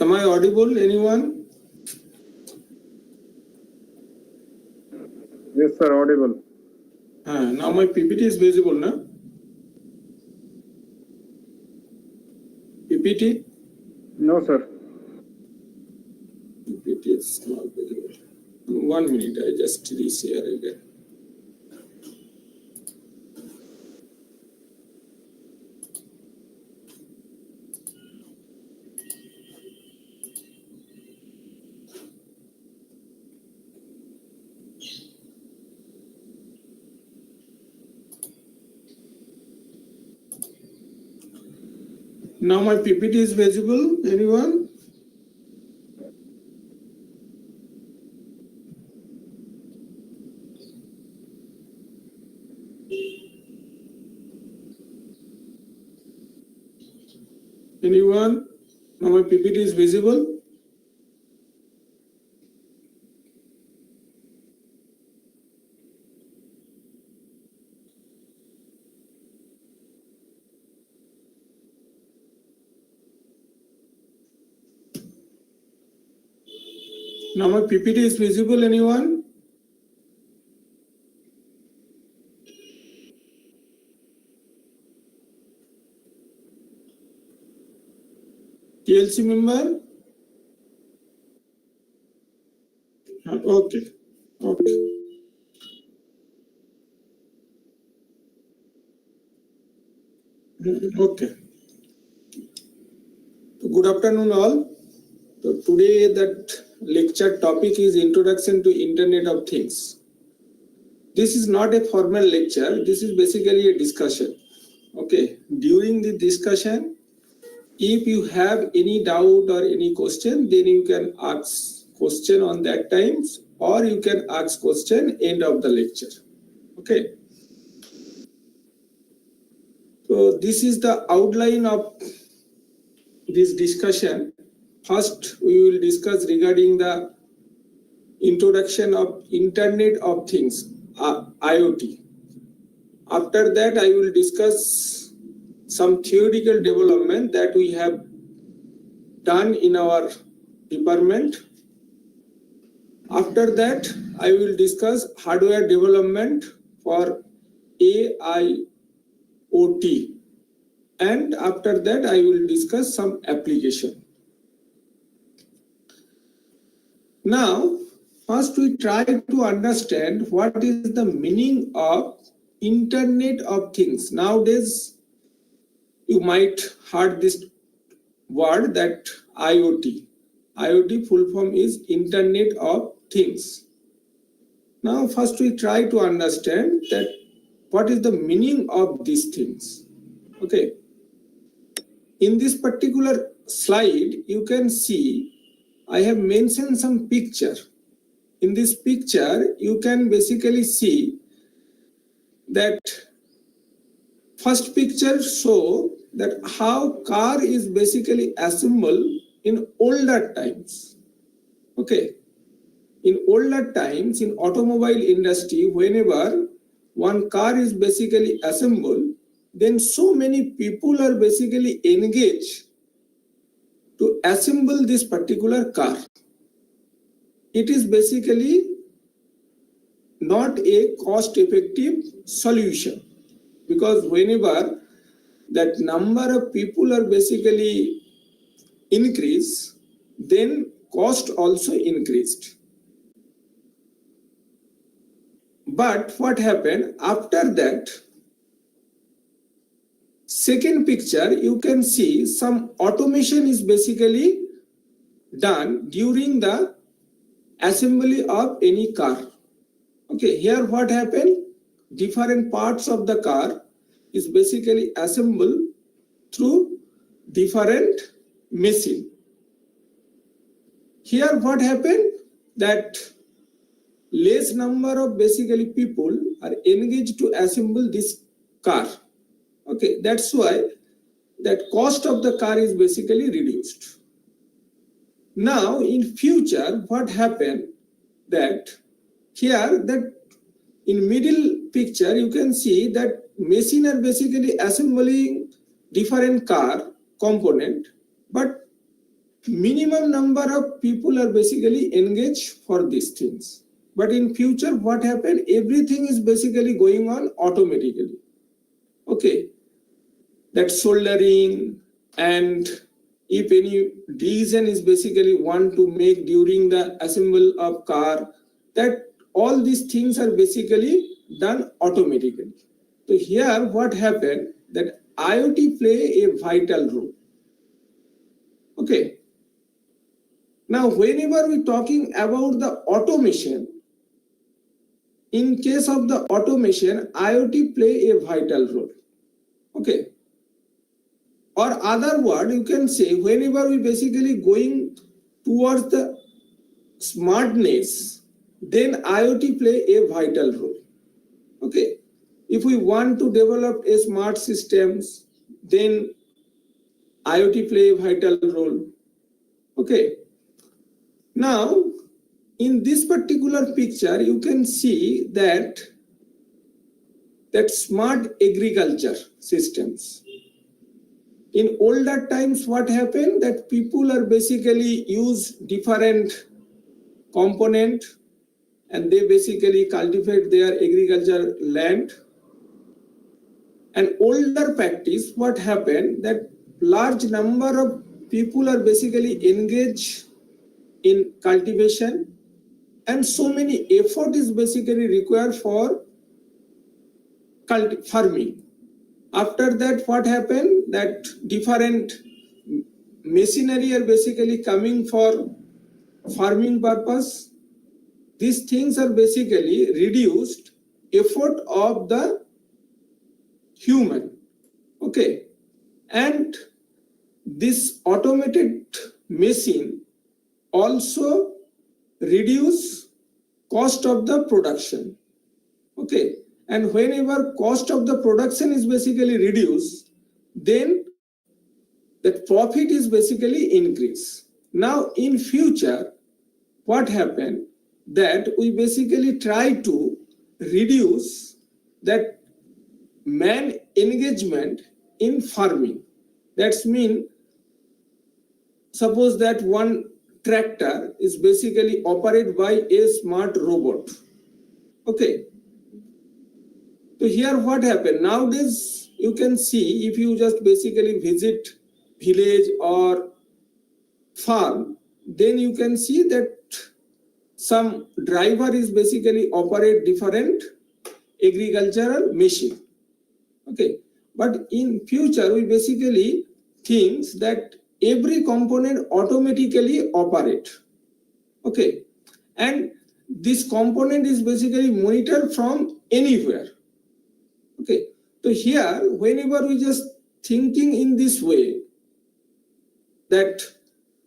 Am I audible, anyone? Yes, sir, audible. Now my PPT is visible, na? PPT? No, sir. PPT is not visible. 1 minute, I just reshare again. Now my PPT is visible, anyone? Anyone? Now my PPT is visible? Now my PPT is visible, anyone? TLC member? Okay. Okay. Good afternoon all. So today that lecture topic is Introduction to Internet of Things. This is not a formal lecture. This is basically a discussion. Okay. During the discussion, if you have any doubt or any question, then you can ask question on that times, or you can ask question end of the lecture. Okay. So this is the outline of this discussion. First, we will discuss regarding the introduction of Internet of Things, IoT. After that, I will discuss some theoretical development that we have done in our department. After that, I will discuss hardware development for AIoT. And after that, I will discuss some application. Now, first we try to understand what is the meaning of Internet of Things. Nowadays, you might heard this word that IoT. IoT full form is Internet of Things. Now, first we try to understand that what is the meaning of these things. Okay. In this particular slide, you can see I have mentioned some picture. In this picture, you can basically see that first picture show that how car is basically assembled in older times. Okay. In older times, in automobile industry, whenever one car is basically assembled, then so many people are basically engaged to assemble this particular car. It is basically not a cost-effective solution, because whenever that number of people are basically increased, then cost also increased. But what happened after that? Second picture, you can see some automation is basically done during the assembly of any car. Okay, here what happened? Different parts of the car is basically assembled through different machine. Here what happened? That less number of basically people are engaged to assemble this car. Okay, that's why that cost of the car is basically reduced. Now in future, what happened? That here, that in middle picture, you can see that machine are basically assembling different car component, but minimum number of people are basically engaged for these things. But in future, what happened? Everything is basically going on automatically. Okay, that soldering, and if any decision is basically want to make during the assemble of car, that all these things are basically done automatically. So here what happened, that IoT play a vital role. Okay. Now, whenever we're talking about the automation, in case of the automation, IoT play a vital role. Okay. Or other word, you can say, whenever we basically going towards the smartness, then IoT play a vital role. Okay. If we want to develop a smart systems, then IoT play a vital role. Okay. Now, in this particular picture, you can see that smart agriculture systems. In older times, what happened, that people are basically use different component and they basically cultivate their agriculture land. And older practice, what happened, that large number of people are basically engaged in cultivation, and so many effort is basically required for farming. After that, what happened, that different machinery are basically coming for farming purpose. These things are basically reduced effort of the human. Okay, and this automated machine also reduce cost of the production. Okay, and whenever cost of the production is basically reduced, then the profit is basically increase. Now in future, what happened, that we basically try to reduce that man engagement in farming. That's mean, suppose that one tractor is basically operated by a smart robot. Okay. So here what happened, nowadays you can see, if you just basically visit village or farm, then you can see that some driver is basically operate different agricultural machine. Okay, but in future we basically think that every component automatically operate. Okay, and this component is basically monitored from anywhere. Okay, so here whenever we just thinking in this way, that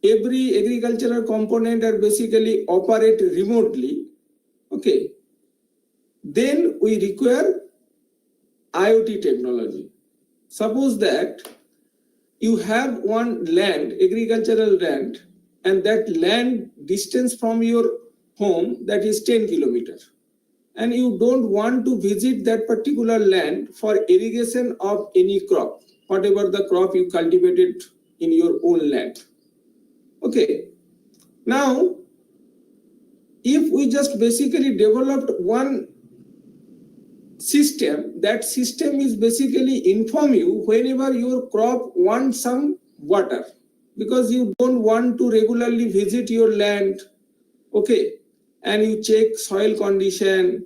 every agricultural component are basically operate remotely, okay, then we require IoT technology. Suppose that you have one land, agricultural land, and that land distance from your home, that is 10 kilometers. And you don't want to visit that particular land for irrigation of any crop, whatever the crop you cultivated in your own land. Okay, now if we just basically developed one system, that system is basically inform you whenever your crop wants some water, because you don't want to regularly visit your land. Okay, and you check soil condition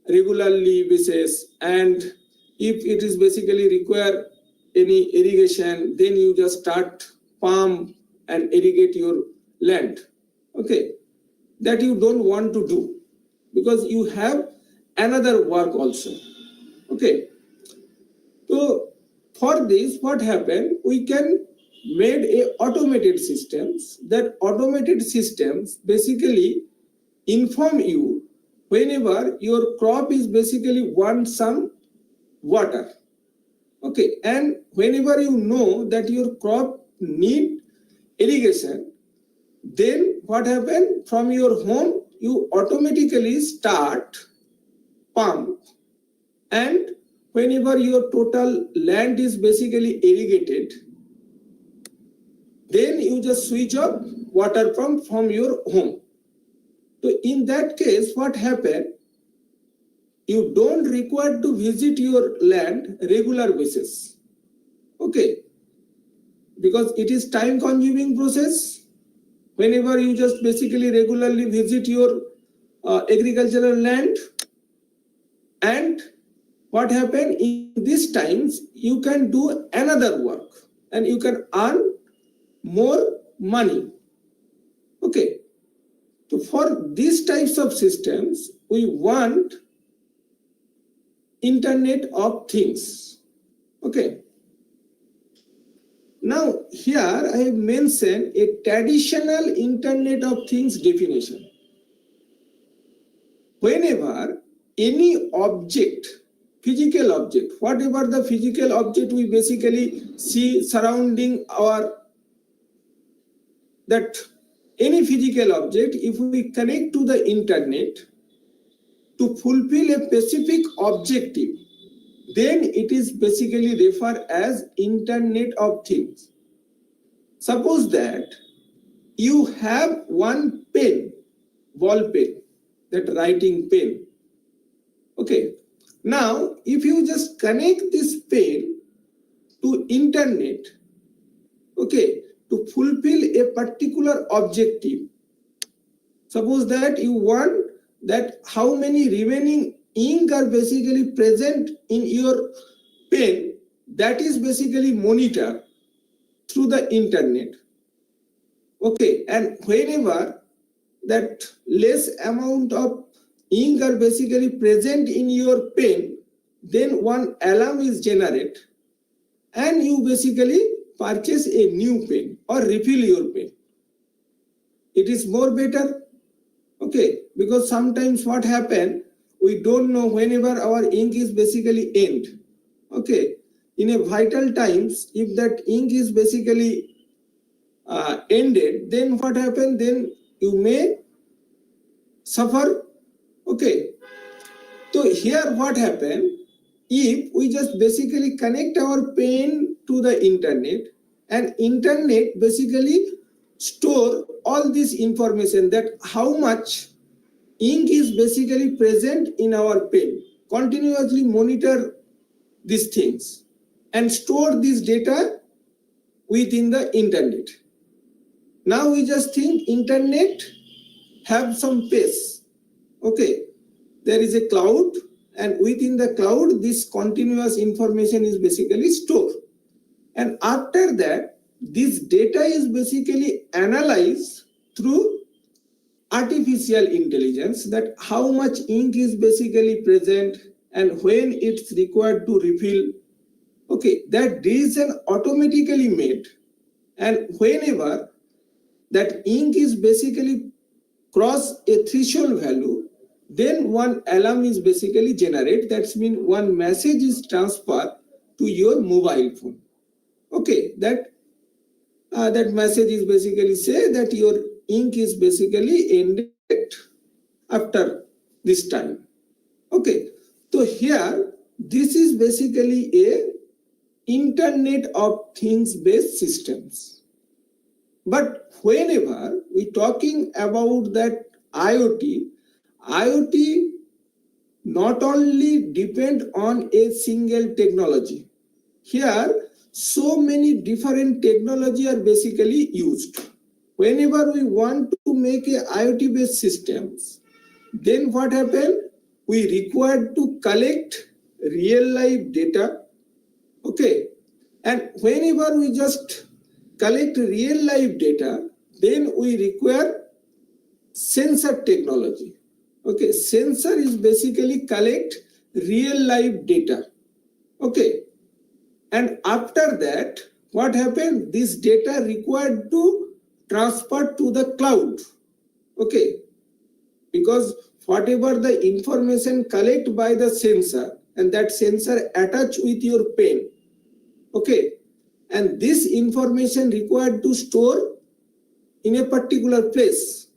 regularly basis, and if it is basically require any irrigation, then you just start pump and irrigate your land. Okay, that you don't want to do because you have another work also. Okay, so for this what happened, we can made a automated systems. That automated systems basically inform you whenever your crop is basically want some water. Okay, and whenever you know that your crop need irrigation, then what happened, from your home you automatically start pump, and whenever your total land is basically irrigated, then you just switch off water from your home. So in that case, what happened? You don't require to visit your land regular basis. Okay, because it is time consuming process. Whenever you just basically regularly visit your agricultural land, and what happened in these times, you can do another work and you can earn more money. Okay, so for these types of systems, we want Internet of Things. Okay. Now here I have mentioned a traditional Internet of Things definition. Whenever any object, physical object, whatever the physical object we basically see surrounding our, that any physical object, if we connect to the internet to fulfill a specific objective, then it is basically referred as Internet of Things. Suppose that you have one pen, ball pen, that writing pen. Okay. Now, if you just connect this pen to internet, okay, to fulfill a particular objective, suppose that you want that how many remaining ink are basically present in your pen, that is basically monitored through the internet. Okay, and whenever that less amount of ink are basically present in your pen, then one alarm is generated and you basically purchase a new pen or refill your pen. It is more better. Okay, because sometimes what happen, we don't know whenever our ink is basically end. Okay, in a vital times, if that ink is basically ended, then what happen? Then you may suffer. Okay, so here what happen? If we just basically connect our pen to the internet, and internet basically store all this information, that how much ink is basically present in our pen, continuously monitor these things and store this data within the internet. Now we just think internet have some space. Okay, there is a cloud, and within the cloud this continuous information is basically stored, and after that this data is basically analyzed through artificial intelligence, that how much ink is basically present and when it's required to refill. Okay, that decision automatically made, and whenever that ink is basically cross a threshold value, then one alarm is basically generated. That means one message is transferred to your mobile phone. Okay, that message is basically say that your ink is basically ended after this time. Okay, so here this is basically a Internet of Things based systems. But whenever we talking about that IoT not only depend on a single technology. Here, so many different technology are basically used. Whenever we want to make a IoT based systems, then what happen? We require to collect real life data. Okay, and whenever we just collect real life data, then we require sensor technology. Okay, sensor is basically collect real life data. Okay, and after that what happened? This data required to transfer to the cloud. Okay, because whatever the information collect by the sensor, and that sensor attach with your pen. Okay, and this information required to store in a particular place.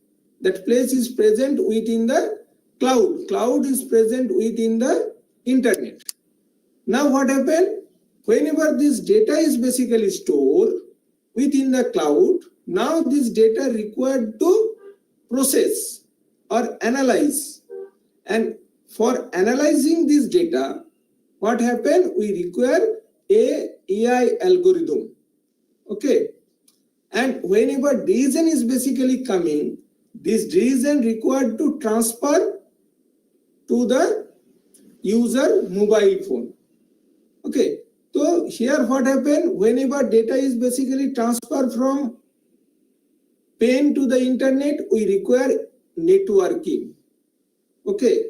That place is present within the cloud. Cloud is present within the internet. Now what happened? Whenever this data is basically stored, within the cloud. Now this data required to process or analyze, and for analyzing this data, what happened? We require a AI algorithm. Okay, and whenever decision is basically coming, this decision required to transfer to the user mobile phone. Okay, so here what happened? Whenever data is basically transferred from pen to the internet, we require networking. Okay,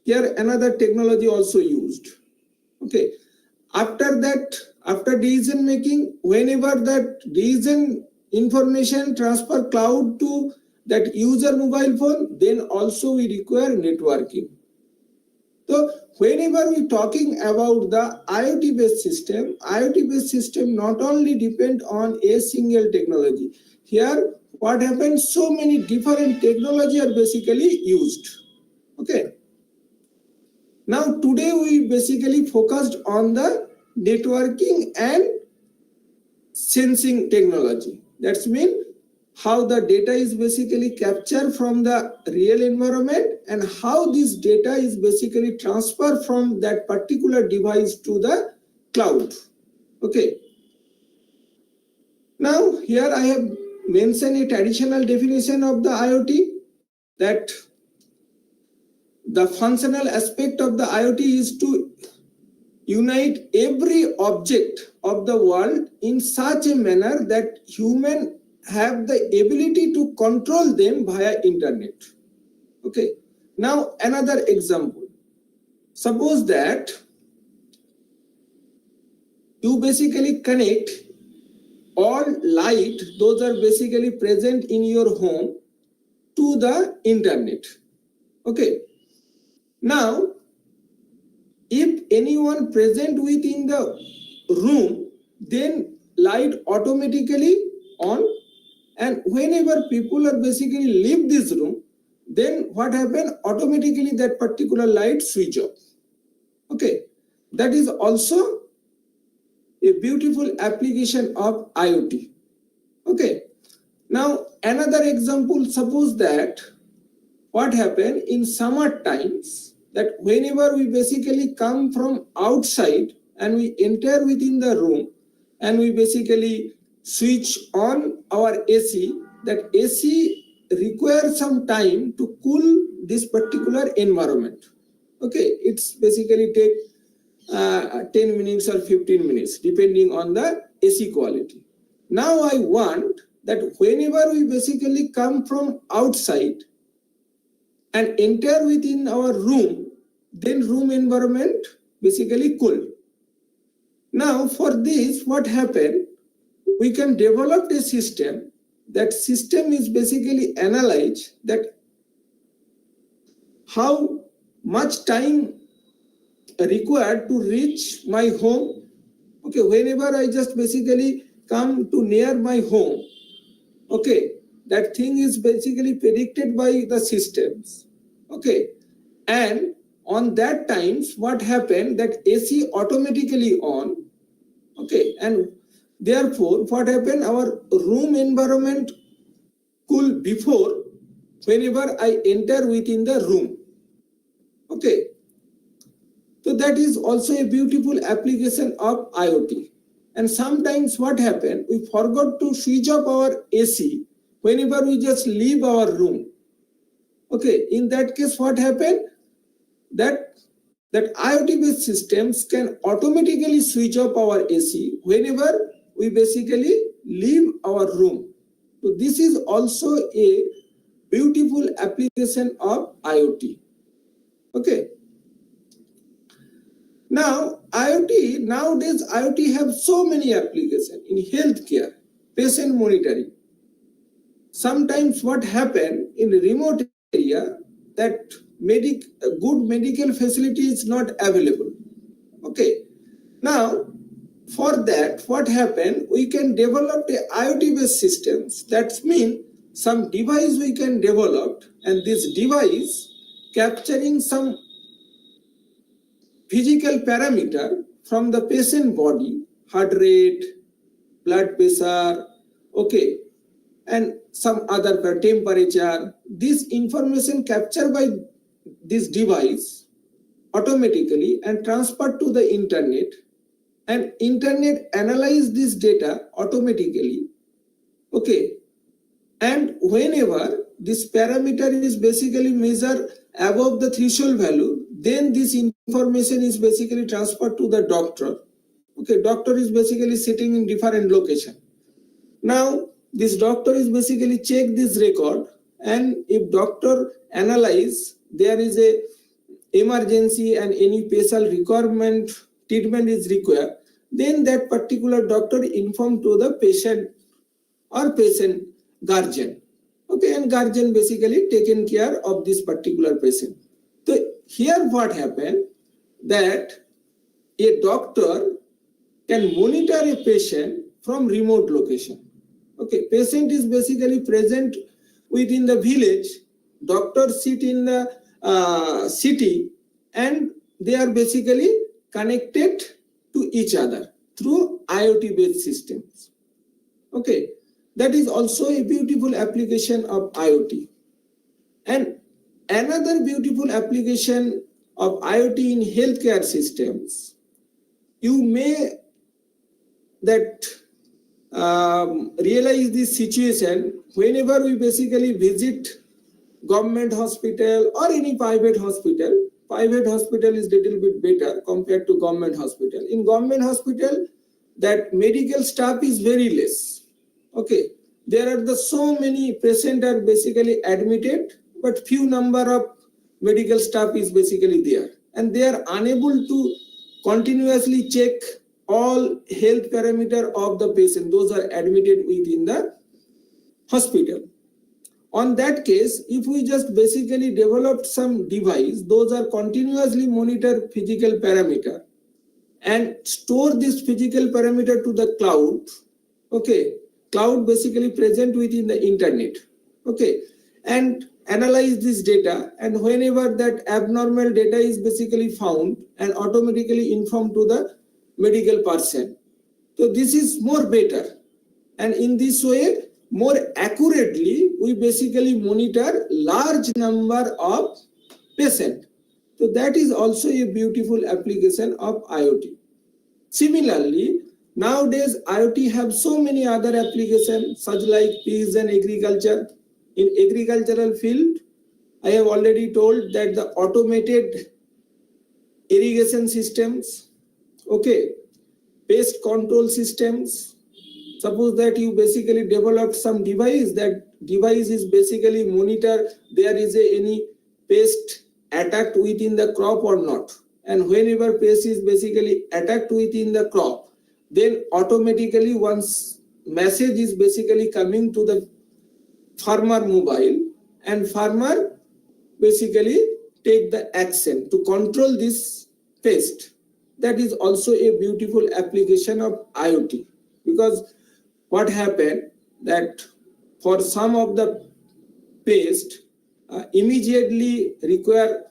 here another technology also used. Okay, after that, after decision making, whenever that decision information transfer cloud to that user mobile phone, then also we require networking. So whenever we talking about the IoT based system not only depend on a single technology. Here what happens, so many different technology are basically used. Okay, now today we basically focused on the networking and sensing technology. That's mean how the data is basically captured from the real environment and how this data is basically transferred from that particular device to the cloud. Okay. Now here I have mentioned a traditional definition of the IoT, that the functional aspect of the IoT is to unite every object of the world in such a manner that human have the ability to control them via internet. Okay, now another example. Suppose that you basically connect all light, those are basically present in your home, to the internet. Okay, now if anyone present within the room, then light automatically on, and whenever people are basically leave this room, then what happen? Automatically that particular light switch off. Okay, that is also a beautiful application of IoT. Okay, now another example, suppose that what happen in summer times, that whenever we basically come from outside and we enter within the room and we basically switch on our AC, that AC requires some time to cool this particular environment. Okay, it's basically take 10 minutes or 15 minutes depending on the AC quality. Now I want that whenever we basically come from outside and enter within our room, then room environment basically cool. Now for this, what happened? We can develop a system. That system is basically analyze that how much time required to reach my home. Okay, whenever I just basically come to near my home, okay, that thing is basically predicted by the systems. Okay, and on that times what happened, that AC automatically on. Okay, and therefore what happened, our room environment cool before whenever I enter within the room. Okay, so that is also a beautiful application of IoT. And sometimes what happened, we forgot to switch off our AC whenever we just leave our room. Okay, in that case what happened, that IoT based systems can automatically switch off our AC whenever we basically leave our room. So this is also a beautiful application of IoT. Okay. Now IoT, nowadays IoT have so many applications in healthcare, patient monitoring. Sometimes what happen in remote area, that good medical facility is not available. Okay, now for that what happened, we can develop a IoT based systems. That means some device we can develop, and this device capturing some physical parameter from the patient body, heart rate, blood pressure, okay, and some other temperature. This information captured by this device automatically and transferred to the internet, and internet analyze this data automatically, okay, and whenever this parameter is basically measured above the threshold value, then this information is basically transferred to the doctor. Okay, doctor is basically sitting in different location. Now this doctor is basically check this record, and if doctor analyze there is a emergency and any special requirement treatment is required, then that particular doctor inform to the patient or patient guardian, okay, and guardian basically taken care of this particular patient. So here what happened, that a doctor can monitor a patient from remote location. Okay, patient is basically present within the village, doctor sit in the city, and they are basically connected to each other through IoT based systems. Okay, that is also a beautiful application of IoT. And another beautiful application of IoT in healthcare systems, you may that realize this situation whenever we basically visit government hospital or any private hospital. Private hospital is little bit better compared to government hospital. In government hospital, that medical staff is very less. Okay, there are the so many patients are basically admitted, but few number of medical staff is basically there, and they are unable to continuously check all health parameter of the patient, those are admitted within the hospital. On that case, if we just basically developed some device, those are continuously monitor physical parameter and store this physical parameter to the cloud. Okay, cloud basically present within the internet. Okay, and analyze this data, and whenever that abnormal data is basically found and automatically informed to the medical person. So this is more better, and in this way more accurately we basically monitor large number of patients. So that is also a beautiful application of IoT. Similarly, nowadays IoT have so many other applications such like precision agriculture. In agricultural field, I have already told that the automated irrigation systems, okay, pest control systems. Suppose that you basically developed some device, that device is basically monitor there is any pest attacked within the crop or not, and whenever pest is basically attacked within the crop, then automatically once message is basically coming to the farmer mobile, and farmer basically take the action to control this pest. That is also a beautiful application of IoT, because what happened that for some of the pest immediately require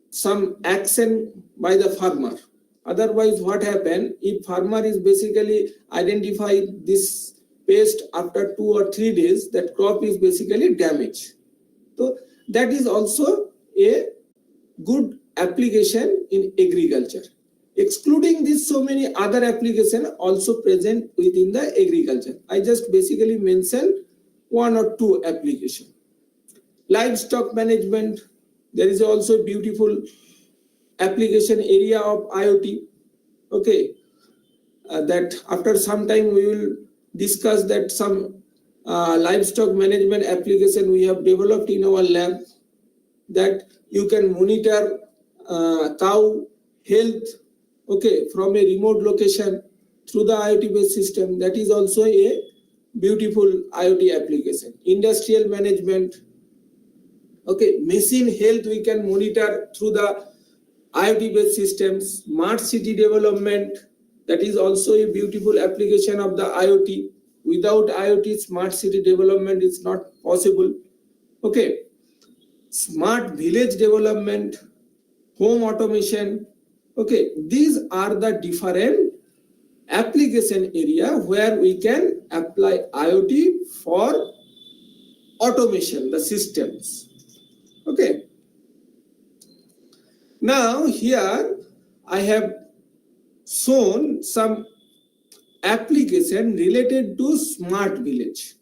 some action by the farmer. Otherwise, what happened, if farmer is basically identify this pest after 2 or 3 days, that crop is basically damaged. So that is also a good application in agriculture. Excluding this, so many other applications also present within the agriculture. I just basically mentioned 1 or 2 applications. Livestock management, there is also a beautiful application area of IoT. Okay, that after some time we will discuss that some livestock management application we have developed in our lab, that you can monitor cow health, okay, from a remote location through the IoT based system. That is also a beautiful IoT application. Industrial management, okay, machine health we can monitor through the IoT based systems. Smart city development, that is also a beautiful application of the IoT. Without IoT, smart city development is not possible. Okay, smart village development, home automation. Okay, these are the different application area where we can apply IoT for automation, the systems. Okay. Now here I have shown some application related to smart village.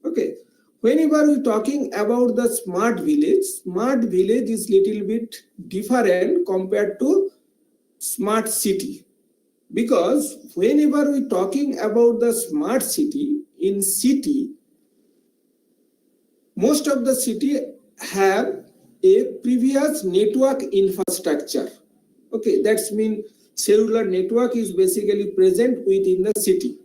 Okay. Whenever we talking about the smart village is little bit different compared to smart city. Because whenever we talking about the smart city, in city, most of the city have a previous network infrastructure. Okay, that's mean cellular network is basically present within the city.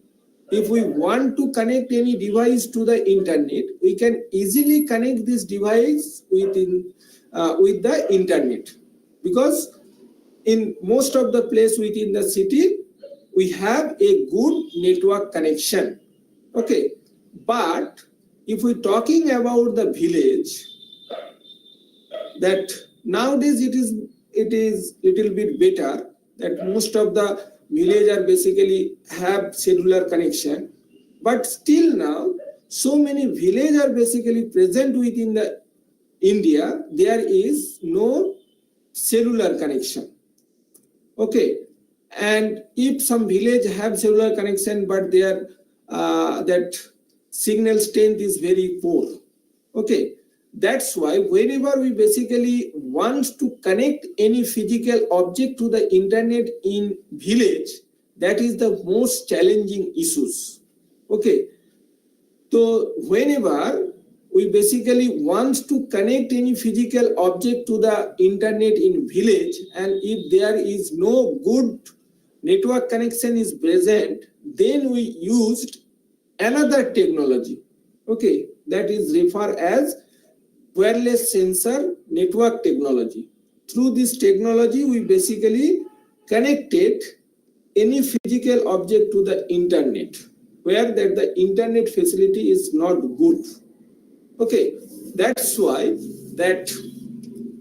If we want to connect any device to the internet, we can easily connect this device with the internet, because in most of the place within the city we have a good network connection. Okay, but if we're talking about the village, that nowadays it is little bit better, that most of the village are basically have cellular connection, but still now so many village are basically present within the India, there is no cellular connection. Okay, and if some village have cellular connection but their that signal strength is very poor. Okay, that's why whenever we basically want to connect any physical object to the internet in village, that is the most challenging issues. Okay, so whenever we basically want to connect any physical object to the internet in village, and if there is no good network connection is present, then we used another technology. Okay, that is referred as wireless sensor network technology. Through this technology, we basically connected any physical object to the internet where that the internet facility is not good. Okay, that's why that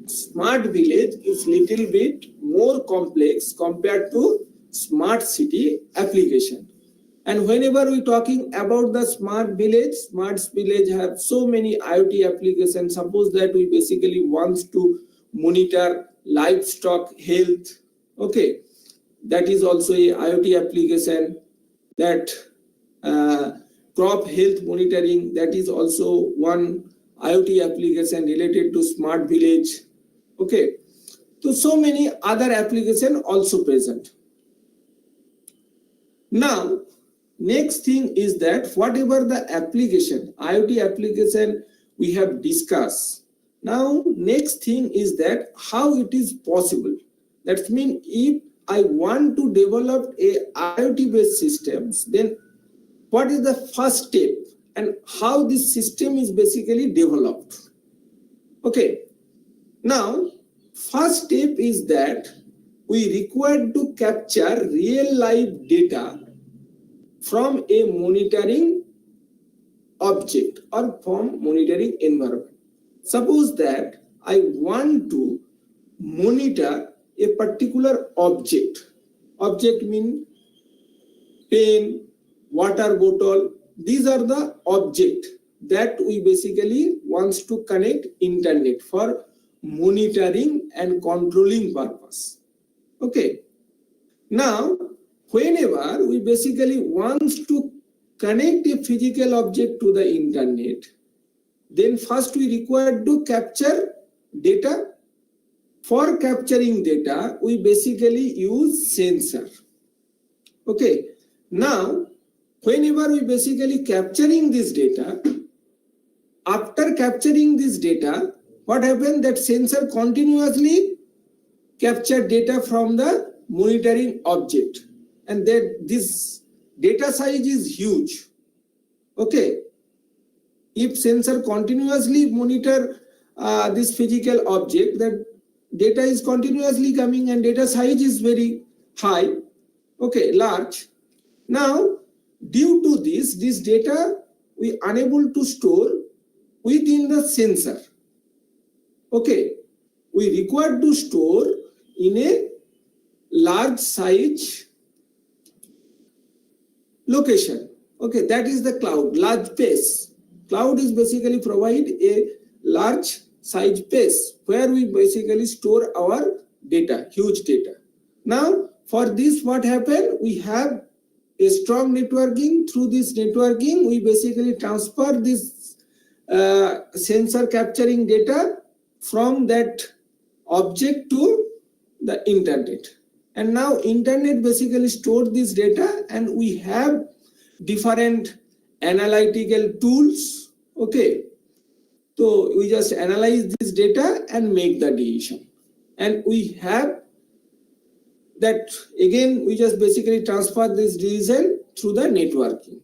smart village is little bit more complex compared to smart city application. And whenever we talking about the smart village have so many IoT applications. Suppose that we basically want to monitor livestock health. Okay, that is also a IoT application. That crop health monitoring, that is also one IoT application related to smart village. Okay, so many other applications also present. Now, next thing is that whatever the application, IoT application we have discussed. Now, next thing is that how it is possible. That means if I want to develop a IoT based systems, then what is the first step and how this system is basically developed. Okay, now first step is that we require to capture real life data from a monitoring object or from monitoring environment. Suppose that I want to monitor a particular object. Object means pen, water bottle. These are the object that we basically wants to connect internet for monitoring and controlling purpose. Okay. Now, whenever we basically want to connect a physical object to the internet, then first we require to capture data. For capturing data, we basically use sensor. Okay. Now, whenever we basically capturing this data, after capturing this data, what happens? That sensor continuously capture data from the monitoring object, and that this data size is huge. Okay, if sensor continuously monitor this physical object, that data is continuously coming and data size is very high. Okay, large. Now, due to this data we unable to store within the sensor. Okay, we require to store in a large size location. Okay, that is the cloud, large space. Cloud is basically provide a large size space where we basically store our data, huge data. Now, for this, what happened? We have a strong networking. Through this networking, we basically transfer this sensor capturing data from that object to the internet. And now internet basically store this data, and we have different analytical tools. Okay, so we just analyze this data and make the decision. And we have that, again, we just basically transfer this decision through the networking.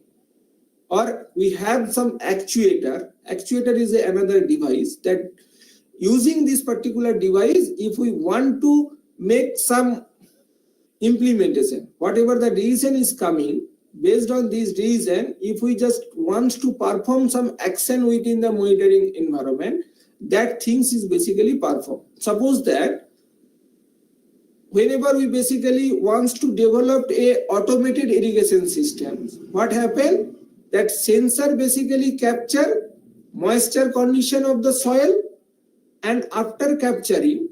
Or we have some actuator. Actuator is another device that using this particular device, if we want to make some implementation, whatever the decision is coming, based on this decision, if we just want to perform some action within the monitoring environment, that things is basically performed. Suppose that whenever we basically wants to develop a automated irrigation system, what happened? That sensor basically capture moisture condition of the soil, and after capturing,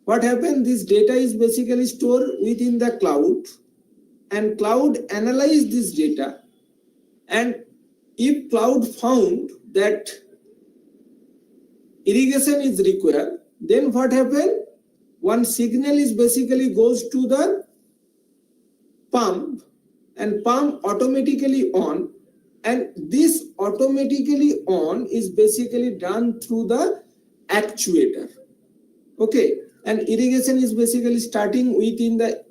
what happened? This data is basically stored within the cloud, and cloud analyze this data. And if cloud found that irrigation is required, then what happened? One signal is basically goes to the pump, and pump automatically on, and this automatically on is basically done through the actuator. Okay, and irrigation is basically starting within the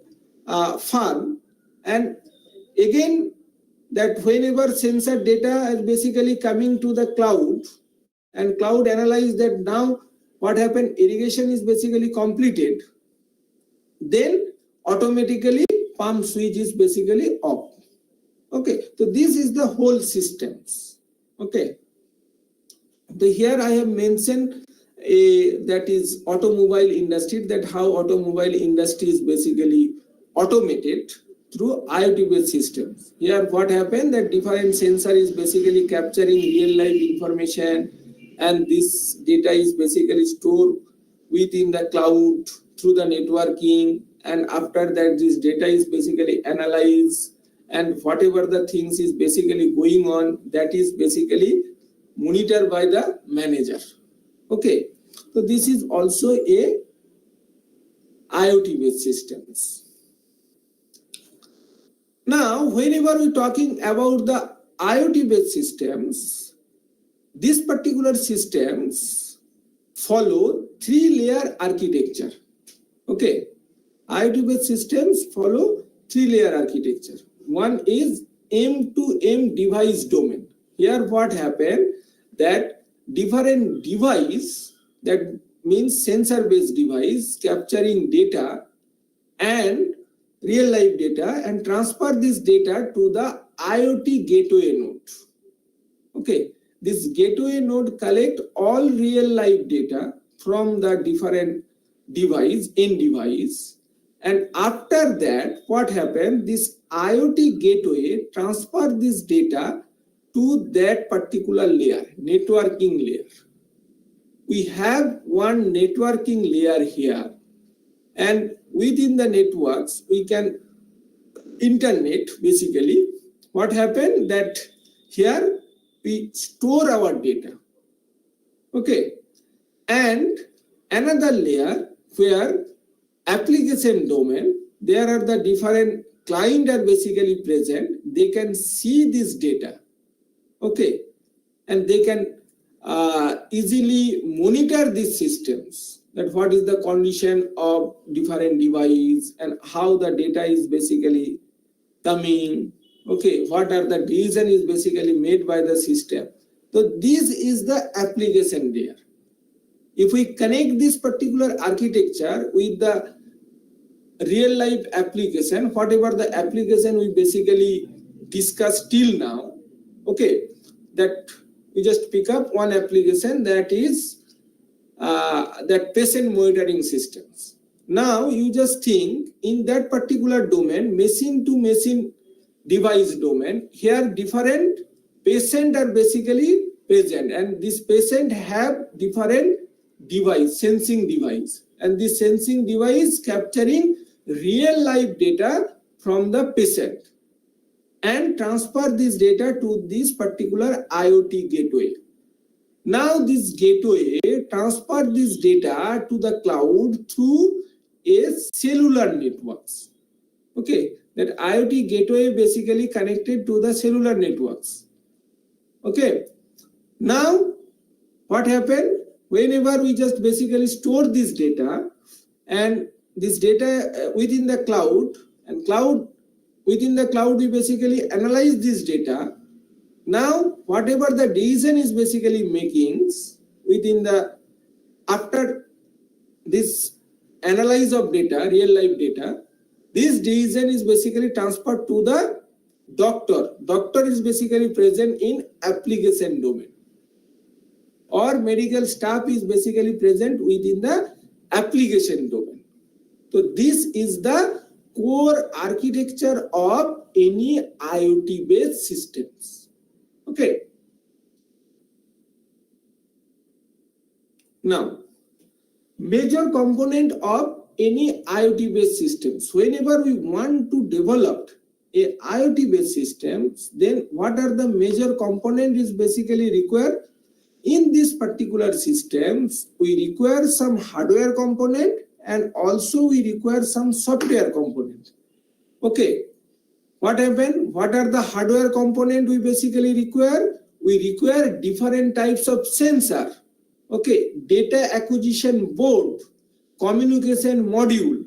farm, and again that whenever sensor data is basically coming to the cloud, and cloud analyze that now what happened, irrigation is basically completed, then automatically pump switch is basically off. Okay, so this is the whole systems. Okay, so here I have mentioned that is automobile industry, that how automobile industry is basically automated through IoT based systems. Here what happened, that different sensor is basically capturing real life information, and this data is basically stored within the cloud through the networking, and after that this data is basically analyzed, and whatever the things is basically going on, that is basically monitored by the manager. Okay, so this is also a IoT based systems. Now, whenever we're talking about the IoT based systems, these particular systems follow 3-layer architecture. Okay, IoT based systems follow 3-layer architecture. One is M2M device domain. Here what happened, that different device, that means sensor based device capturing data and real life data, and transfer this data to the IoT gateway node. Okay, this gateway node collect all real life data from the different device, end device, and after that what happened, this IoT gateway transfer this data to that particular layer, networking layer. We have one networking layer here, and within the networks we can internet basically. What happened, that here we store our data. Okay, and another layer where application domain, there are the different client are basically present, they can see this data. Okay, and they can easily monitor these systems, that what is the condition of different device and how the data is basically coming. Okay, what are the decision is basically made by the system. So this is the application layer. If we connect this particular architecture with the real life application, whatever the application we basically discussed till now, okay, that we just pick up one application, that is that patient monitoring systems. Now you just think in that particular domain, machine to machine device domain. Here different patient are basically present, and this patient have different device, sensing device, and this sensing device capturing real life data from the patient and transfer this data to this particular IoT gateway. Now this gateway transfer this data to the cloud through a cellular networks. Okay, that IoT gateway basically connected to the cellular networks. Okay, now what happened? Whenever we just basically store this data, and this data within the cloud, and within the cloud we basically analyze this data. Now whatever the decision is basically making within the, after this analysis of data, real life data, this decision is basically transferred to the doctor. Doctor is basically present in application domain, or medical staff is basically present within the application domain. So this is the core architecture of any IoT based systems. Okay. Now, major component of any IoT based systems. Whenever we want to develop a IoT based systems, then what are the major component is basically required? In this particular systems, we require some hardware component and also we require some software component. Okay, what happened? What are the hardware component we basically require? We require different types of sensor. Okay, data acquisition board, communication module.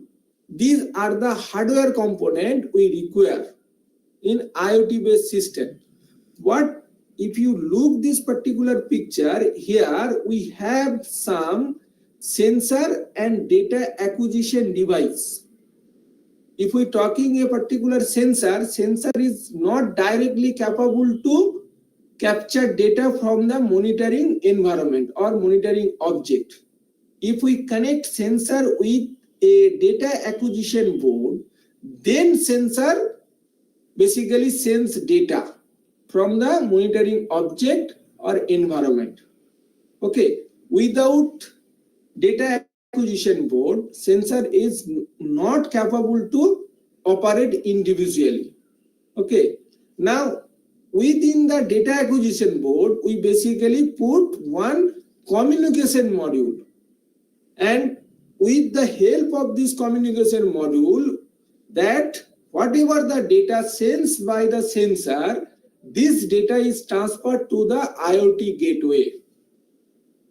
These are the hardware component we require in IoT based system. What if you look this particular picture here, we have some sensor and data acquisition device. If we're talking a particular sensor is not directly capable to capture data from the monitoring environment or monitoring object. If we connect sensor with a data acquisition board, then sensor basically sends data from the monitoring object or environment. Okay, without data acquisition board, sensor is not capable to operate individually. Okay, now within the data acquisition board, we basically put one communication module, and with the help of this communication module, that whatever the data sensed by the sensor, this data is transferred to the IoT gateway.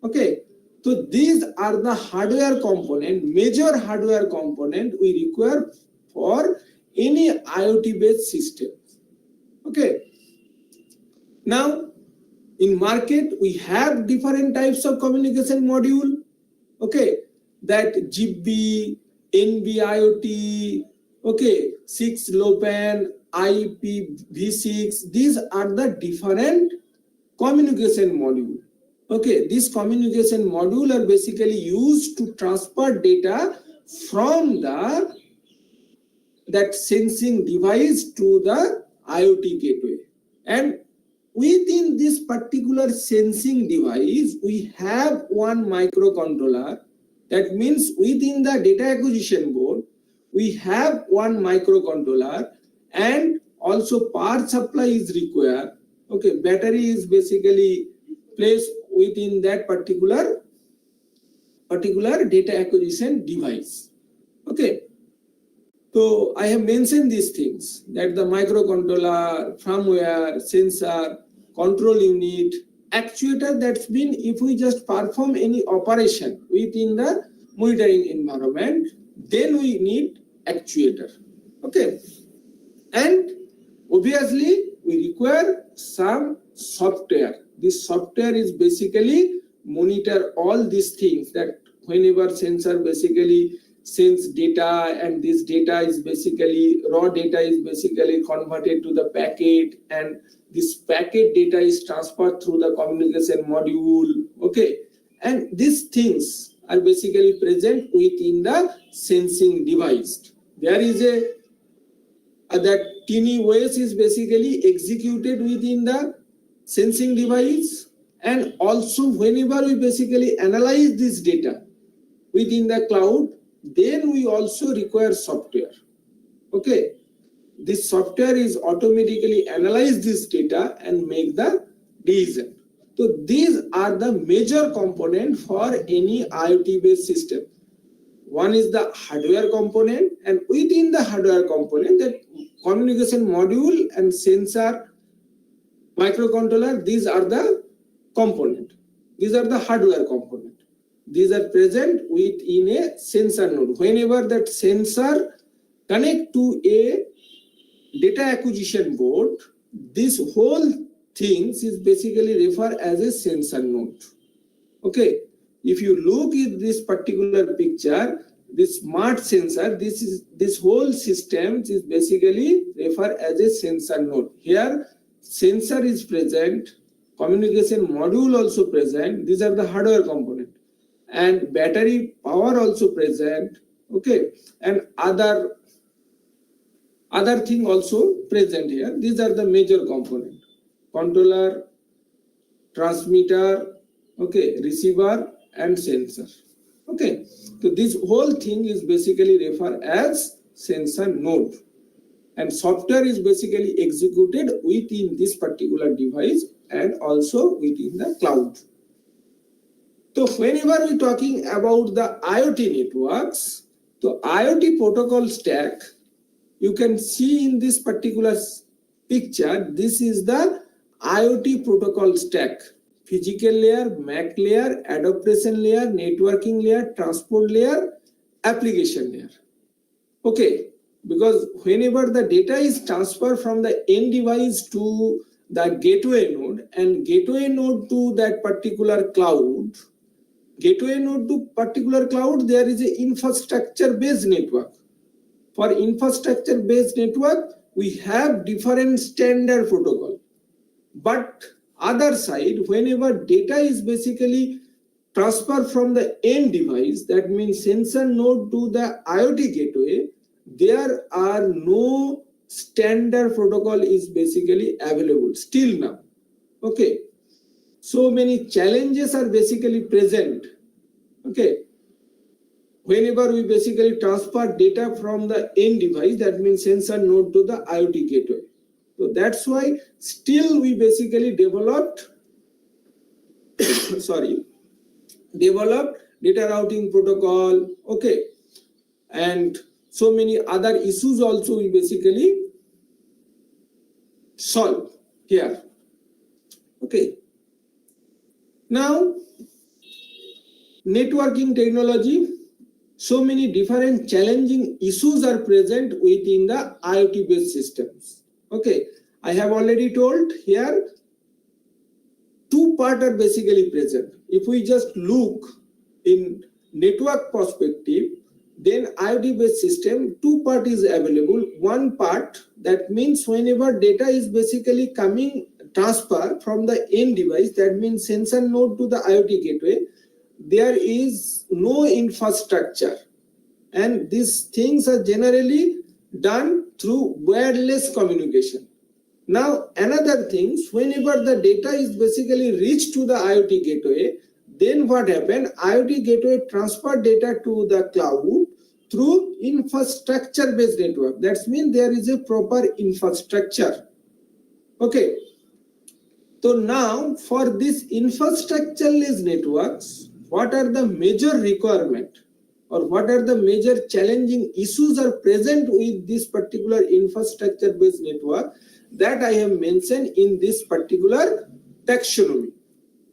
Okay, so these are the hardware component, major hardware component we require for any IoT based system. Okay, now in market we have different types of communication module. Okay, that GB, NB-IoT, okay, 6LoWPAN, IPv6, these are the different communication module. Okay, this communication module are basically used to transfer data from that sensing device to the IoT gateway. And within this particular sensing device, we have one microcontroller. That means within the data acquisition board, we have one microcontroller, and also power supply is required. Okay, battery is basically placed within that particular data acquisition device. Okay, so I have mentioned these things, that the microcontroller, firmware, sensor, control unit, actuator, that's been if we just perform any operation within the monitoring environment, then we need actuator. Okay, and obviously we require some software. This software is basically monitor all these things, that whenever sensor basically sends data, and this data is basically raw data is basically converted to the packet, and this packet data is transferred through the communication module. Okay, and these things are basically present within the sensing device. There is a that tiny OS is basically executed within the sensing device, and also whenever we basically analyze this data within the cloud, then we also require software. Okay, this software is automatically analyze this data and make the decision. So these are the major component for any IoT based system. One is the hardware component, and within the hardware component, that communication module and sensor, microcontroller, these are the component. These are the hardware component. These are present within a sensor node. Whenever that sensor connect to a data acquisition board, this whole things is basically referred as a sensor node. Okay, if you look at this particular picture, this smart sensor, this whole system is basically referred as a sensor node. Here sensor is present, communication module also present, these are the hardware component, and battery power also present. Okay, and other thing also present here. These are the major component: controller, transmitter, okay, receiver, and sensor. Okay, so this whole thing is basically referred as sensor node, and software is basically executed within this particular device and also within the cloud. So whenever we're talking about the IoT networks, the IoT protocol stack, you can see in this particular picture, this is the IoT protocol stack: physical layer, MAC layer, adaptation layer, networking layer, transport layer, application layer. Okay, because whenever the data is transferred from the end device to the gateway node, and gateway node to that particular cloud, gateway node to particular cloud, there is an infrastructure based network. For infrastructure based network, we have different standard protocol. But other side, whenever data is basically transferred from the end device, that means sensor node to the IoT gateway, there are no standard protocol is basically available still now. Okay, so many challenges are basically present. Okay, whenever we basically transfer data from the end device, that means sensor node to the IoT gateway. So that's why still we basically developed developed data routing protocol. Okay, and so many other issues also we basically solve here. Okay, now networking technology, so many different challenging issues are present within the IoT based systems. Okay, I have already told here two parts are basically present. If we just look in network perspective, then IoT based system, two part is available. One part, that means whenever data is basically coming transfer from the end device, that means sensor node to the IoT gateway, there is no infrastructure, and these things are generally done through wireless communication. Now another thing, whenever the data is basically reached to the IoT gateway, then what happened? IoT gateway transfer data to the cloud through infrastructure based network. That means there is a proper infrastructure. Okay, so now for this infrastructure-less networks, what are the major requirement or what are the major challenging issues are present with this particular infrastructure-based network that I have mentioned in this particular taxonomy.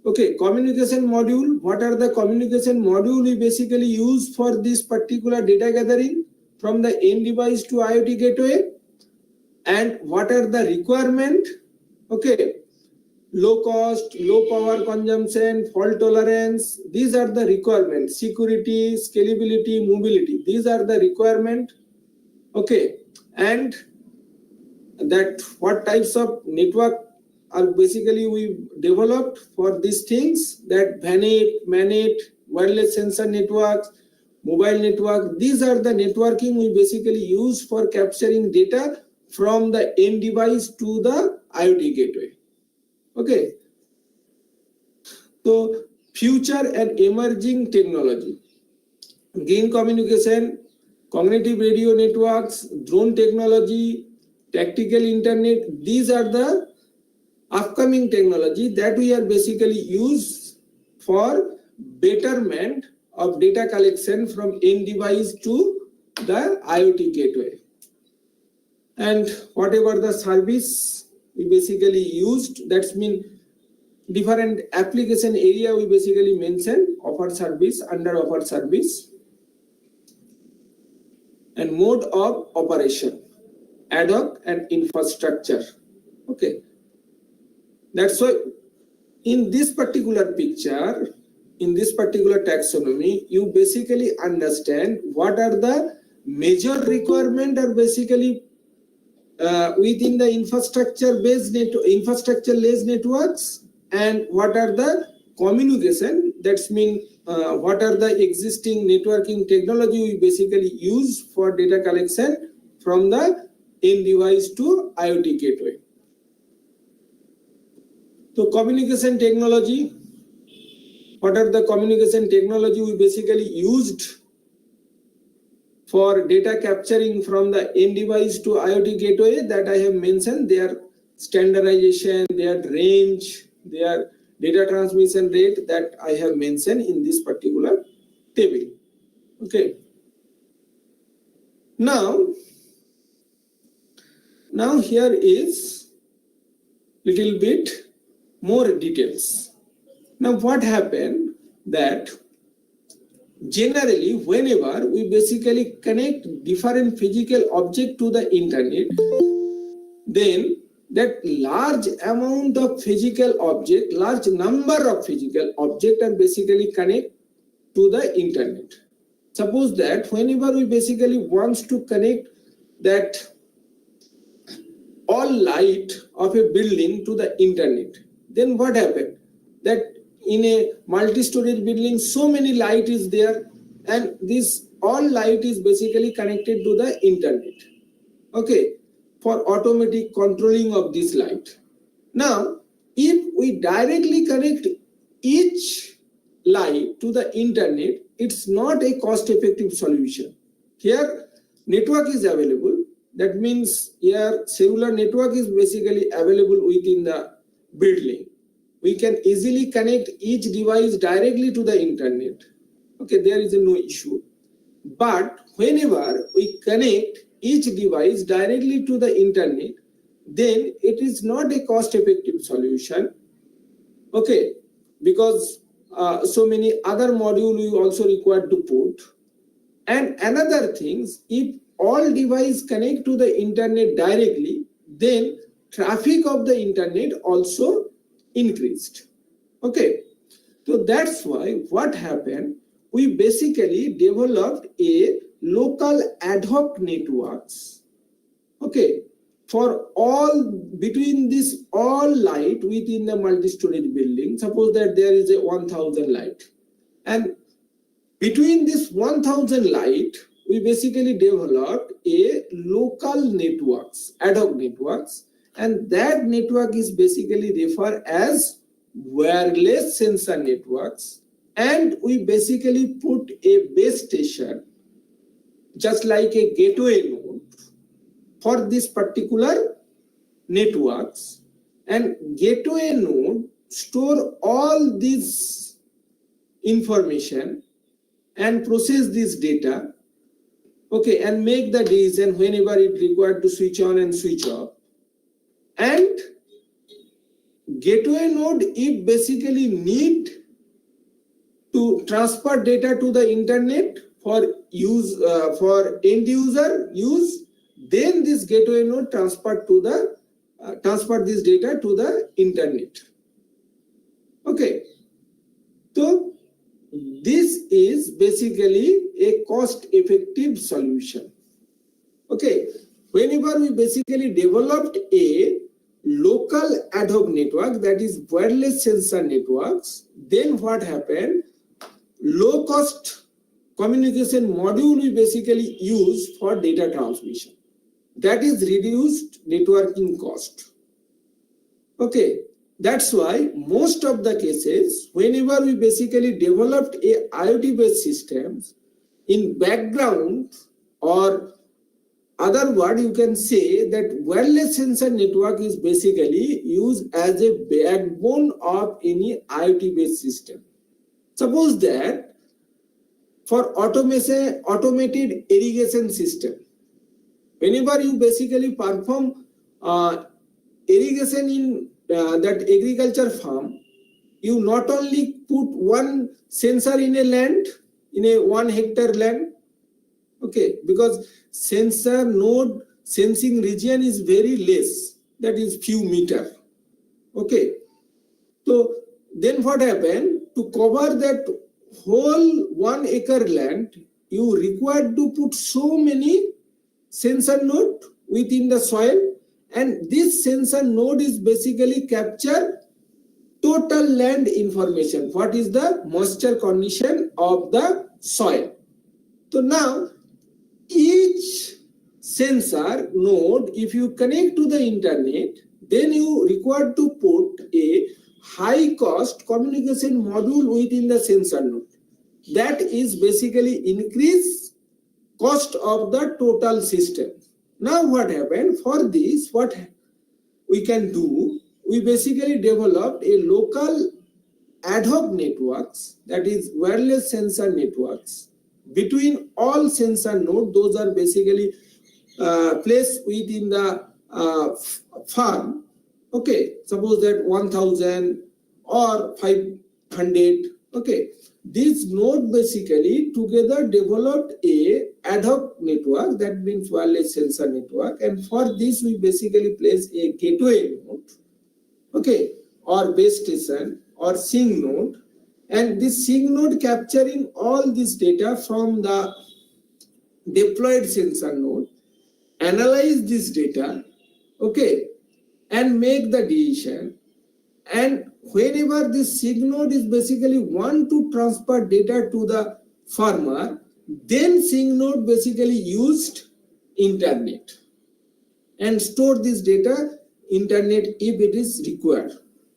Okay, communication module. What are the communication module we basically use for this particular data gathering from the end device to IoT gateway? And what are the requirement? Okay, low cost, low power consumption, fault tolerance, these are the requirements. Security, scalability, mobility, these are the requirement. Okay, and that what types of network are basically we developed for these things, that VANET, MANET, wireless sensor networks, mobile network, these are the networking we basically use for capturing data from the end device to the IoT gateway. Okay. So future and emerging technology, green communication, cognitive radio networks, drone technology, tactical internet, these are the upcoming technology that we are basically use for betterment of data collection from end device to the IoT gateway. And whatever the service we basically used, that's mean different application area we basically mention, offer service, under offer service, and mode of operation, ad hoc and infrastructure. Okay, that's why in this particular picture, in this particular taxonomy, you basically understand what are the major requirement are basically within the infrastructure-based infrastructure-less networks, and what are the communication, that's mean what are the existing networking technology we basically use for data collection from the end device to IoT gateway. So communication technology, what are the communication technology we basically used for data capturing from the end device to IoT gateway, that I have mentioned, their standardization, their range, their data transmission rate, that I have mentioned in this particular table. Okay. Now here is little bit more details. Now what happened that generally whenever we basically connect different physical object to the internet, then that large amount of physical object, large number of physical object are basically connect to the internet. Suppose that whenever we basically wants to connect that all light of a building to the internet, then what happened? That in a multi-story building, so many light is there, and this all light is basically connected to the internet. Okay, for automatic controlling of this light. Now, if we directly connect each light to the internet, it's not a cost-effective solution. Here, network is available. That means here cellular network is basically available within the building. We can easily connect each device directly to the internet. Okay, there is no issue. But whenever we connect each device directly to the internet, then it is not a cost-effective solution. Okay, because so many other modules we also require to put. And another things, if all devices connect to the internet directly, then traffic of the internet also increased. Okay, so that's why what happened, we basically developed a local ad hoc networks. Okay, for all between this all light within the multi-story building. Suppose that there is a 1000 light, and between this 1000 light, we basically developed a local networks, ad hoc networks, and that network is basically referred as wireless sensor networks. And we basically put a base station, just like a gateway node, for this particular networks, and gateway node store all this information and process this data, okay, and make the decision whenever it required to switch on and switch off. And gateway node, if basically need to transfer data to the internet for use, for end user use, then this gateway node transfer this data to the internet. Okay, so this is basically a cost-effective solution. Okay, whenever we basically developed a local ad hoc network, that is wireless sensor networks, then what happened? Low-cost communication module we basically use for data transmission. that is reduced networking cost. Okay, that's why most of the cases, whenever we basically developed a IoT based systems, in background or other word you can say that wireless sensor network is basically used as a backbone of any IoT based system. Suppose that for automated irrigation system, whenever you basically perform irrigation in that agriculture farm, you not only put one sensor in a land, in a 1 hectare land, okay, because sensor node sensing region is very less, that is few meter. Okay, so then what happened? To cover that whole 1 acre land, you required to put so many sensor node within the soil, and this sensor node is basically capture total land information. What is the moisture condition of the soil? So now each sensor node, if you connect to the internet, then you require to put a high cost communication module within the sensor node. That is basically increase cost of the total system. Now what happened? For this, what we can do, we basically developed a local ad hoc networks, that is wireless sensor networks between all sensor nodes. Those are basically placed within the farm. Okay, suppose that 1000 or 500. Okay, this node basically together developed a ad hoc network, that means wireless sensor network, and for this we basically place a gateway node, okay, or base station or sync node, and this sync node capturing all this data from the deployed sensor node, analyze this data, okay, and make the decision. And whenever this sync node is basically want to transfer data to the farmer, then sync node basically used internet and store this data internet if it is required.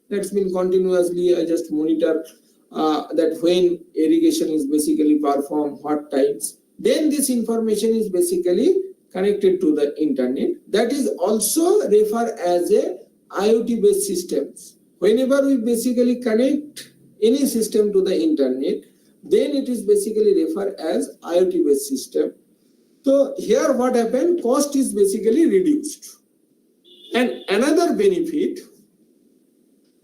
That's been continuously I just monitor that when irrigation is basically performed, what times, then this information is basically connected to the internet. That is also referred as a IoT based systems. Whenever we basically connect any system to the internet, then it is basically referred as IoT based system. So here what happened? Cost is basically reduced. And another benefit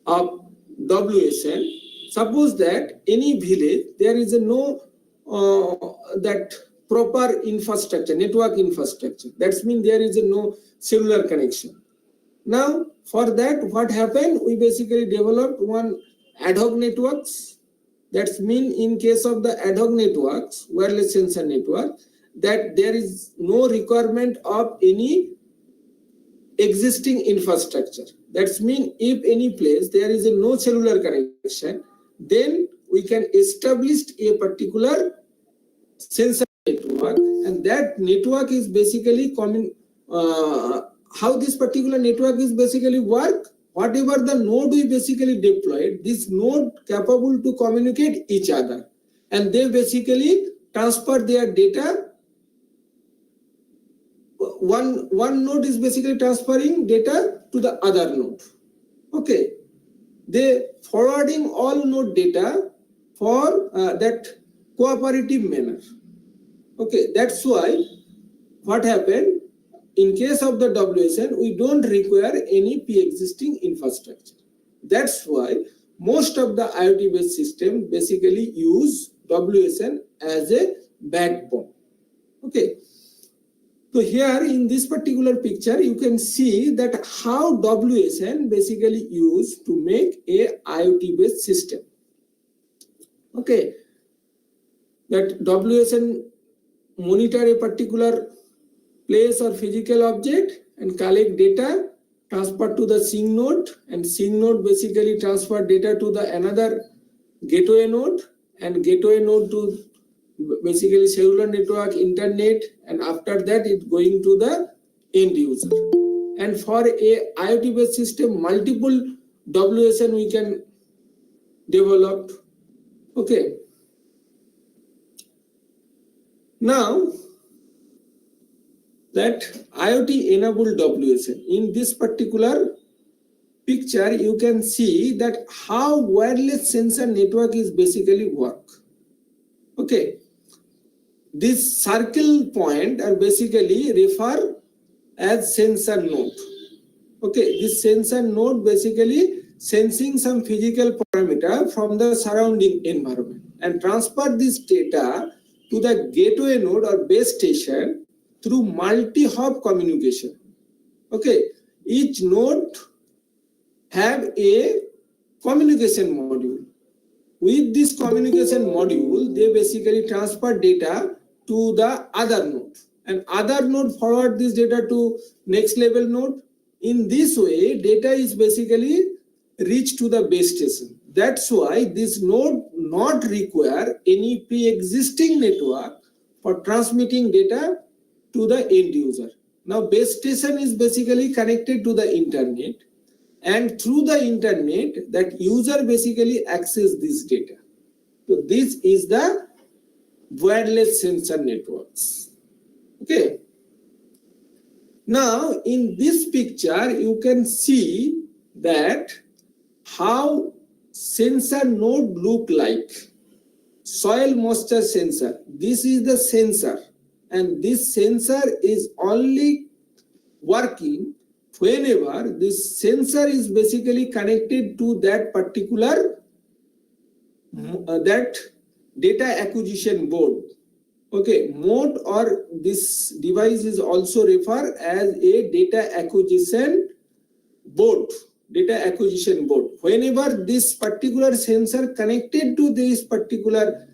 of WSN, suppose that any village there is a no that proper infrastructure, network infrastructure. That means there is a no cellular connection. Now for that what happened? We basically developed one ad hoc networks. That means in case of the ad hoc networks, wireless sensor network, that there is no requirement of any existing infrastructure. That means if any place there is a no cellular connection, then we can establish a particular sensor network, and that network is basically how this particular network is basically work. Whatever the node we basically deployed, this node capable to communicate each other, and they basically transfer their data. One node is basically transferring data to the other node. Okay, they forwarding all node data for that cooperative manner. Okay, that's why what happened in case of the WSN, we don't require any pre-existing infrastructure. That's why most of the IoT based system basically use WSN as a backbone. Okay. So here in this particular picture, you can see that how WSN basically used to make a IoT based system. Okay, that WSN monitor a particular place or physical object and collect data, transfer to the sync node, and sync node basically transfer data to the another gateway node, and gateway node to basically cellular network, internet, and after that it going to the end user. And for a IoT based system, multiple WSN we can develop. Okay. Now that IoT enabled WSN, in this particular picture you can see that how wireless sensor network is basically work. Okay, this circle point are basically refer as sensor node. Okay, this sensor node basically sensing some physical parameter from the surrounding environment and transfer this data to the gateway node or base station through multi-hop communication. Okay, each node have a communication module. With this communication module, they basically transfer data to the other node, and other node forward this data to next level node. In this way, data is basically reached to the base station. That's why this node not require any pre-existing network for transmitting data to the end user. Now, base station is basically connected to the internet, and through the internet, that user basically access this data. So this is the wireless sensor networks. Okay. Now, in this picture, you can see that how sensor node look like. Soil moisture sensor. This is the sensor, and this sensor is only working whenever this sensor is basically connected to that particular that data acquisition board. Okay, mode or this device is also referred as a data acquisition board. Data acquisition board. Whenever this particular sensor connected to this particular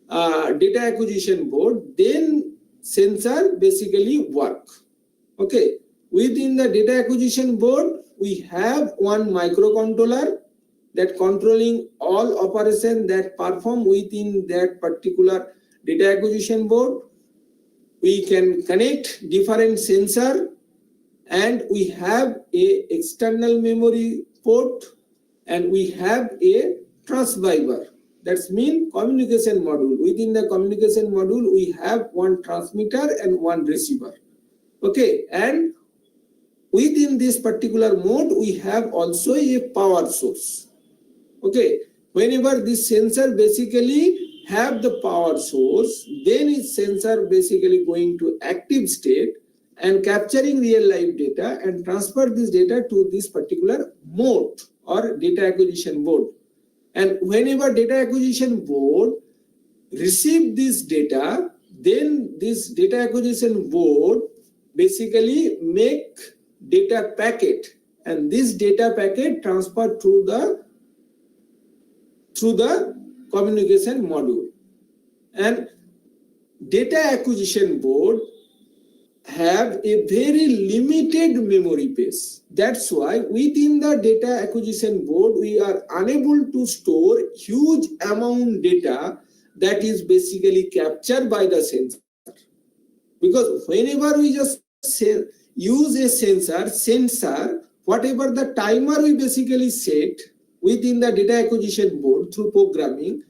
data acquisition board, then sensor basically work. Okay. Within the data acquisition board, we have one microcontroller that controlling all operations that perform within that particular data acquisition board. We can connect different sensor, and we have a external memory port, and we have a transceiver. That's mean communication module. Within the communication module, we have one transmitter and one receiver. Okay, and within this particular mode, we have also a power source. Okay, whenever this sensor basically have the power source, then its sensor basically going to active state and capturing real life data and transfer this data to this particular mode or data acquisition board. And whenever data acquisition board receive this data, then this data acquisition board basically make data packet, and this data packet transferred through the communication module. And data acquisition board have a very limited memory space. That's why within the data acquisition board, we are unable to store huge amount data that is basically captured by the sensor. Because whenever we just use a sensor, whatever the timer we basically set within the data acquisition board through programming,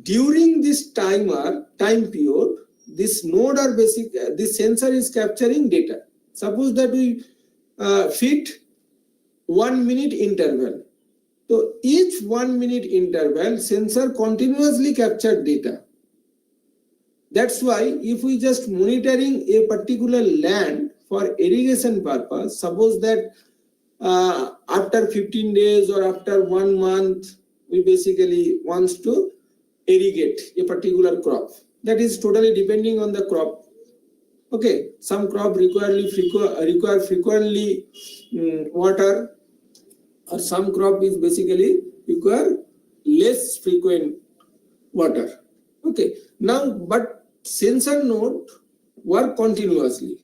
during this time period, this node or this sensor is capturing data. Suppose that we fit 1 minute interval. So each 1 minute interval, sensor continuously capture data. That's why if we just monitoring a particular land for irrigation purpose, suppose that after 15 days or after 1 month, we basically wants to irrigate a particular crop. That is totally depending on the crop. Okay, some crop require frequently water, or some crop is basically require less frequent water. Okay, now but sensor node work continuously.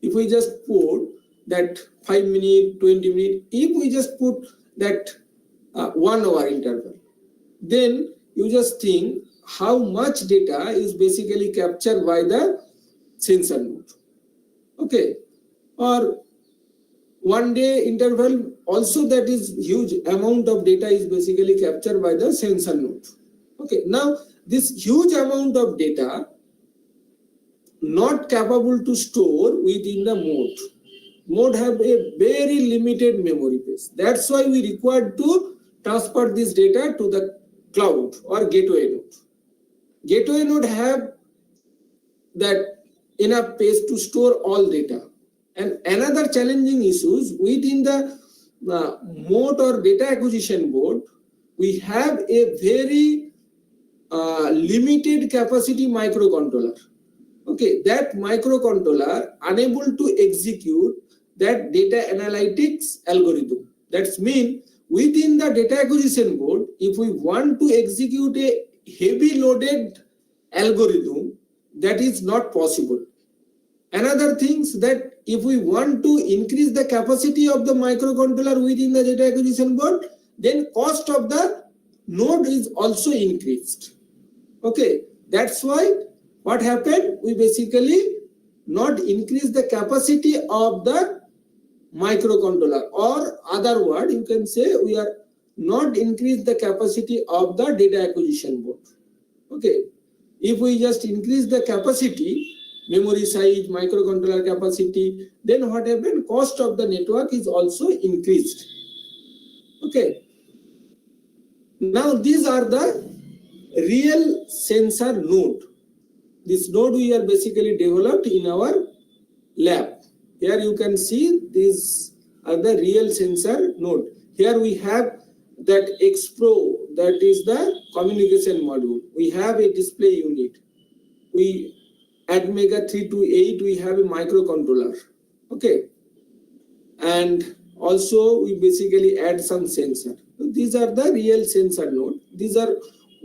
If we just put that 5 minute, 20 minute, if we just put that 1 hour interval, then you just think how much data is basically captured by the sensor node. Okay, or 1 day interval, also that is huge amount of data is basically captured by the sensor node. Okay, now this huge amount of data not capable to store within the mode. Mode have a very limited memory space. That's why we require to transfer this data to the cloud or gateway node. Gateway node have that enough space to store all data. And another challenging issues within the mode or data acquisition board, we have a very limited capacity microcontroller. Okay, that microcontroller unable to execute that data analytics algorithm. That's mean within the data acquisition board, if we want to execute a heavy loaded algorithm, that is not possible. Another things that if we want to increase the capacity of the microcontroller within the data acquisition board, then cost of the node is also increased. Okay, that's why what happened? We basically not increase the capacity of the microcontroller, or other word you can say we are not increase the capacity of the data acquisition board. Okay, if we just increase the capacity, memory size, microcontroller capacity, then what happened? Cost of the network is also increased. Okay, now these are the real sensor node. This node we are basically developed in our lab. Here you can see these are the real sensor node. Here we have that X-Pro, that is the communication module. We have a display unit. We at Mega 328 we have a microcontroller. Okay, and also we basically add some sensor. These are the real sensor node. These are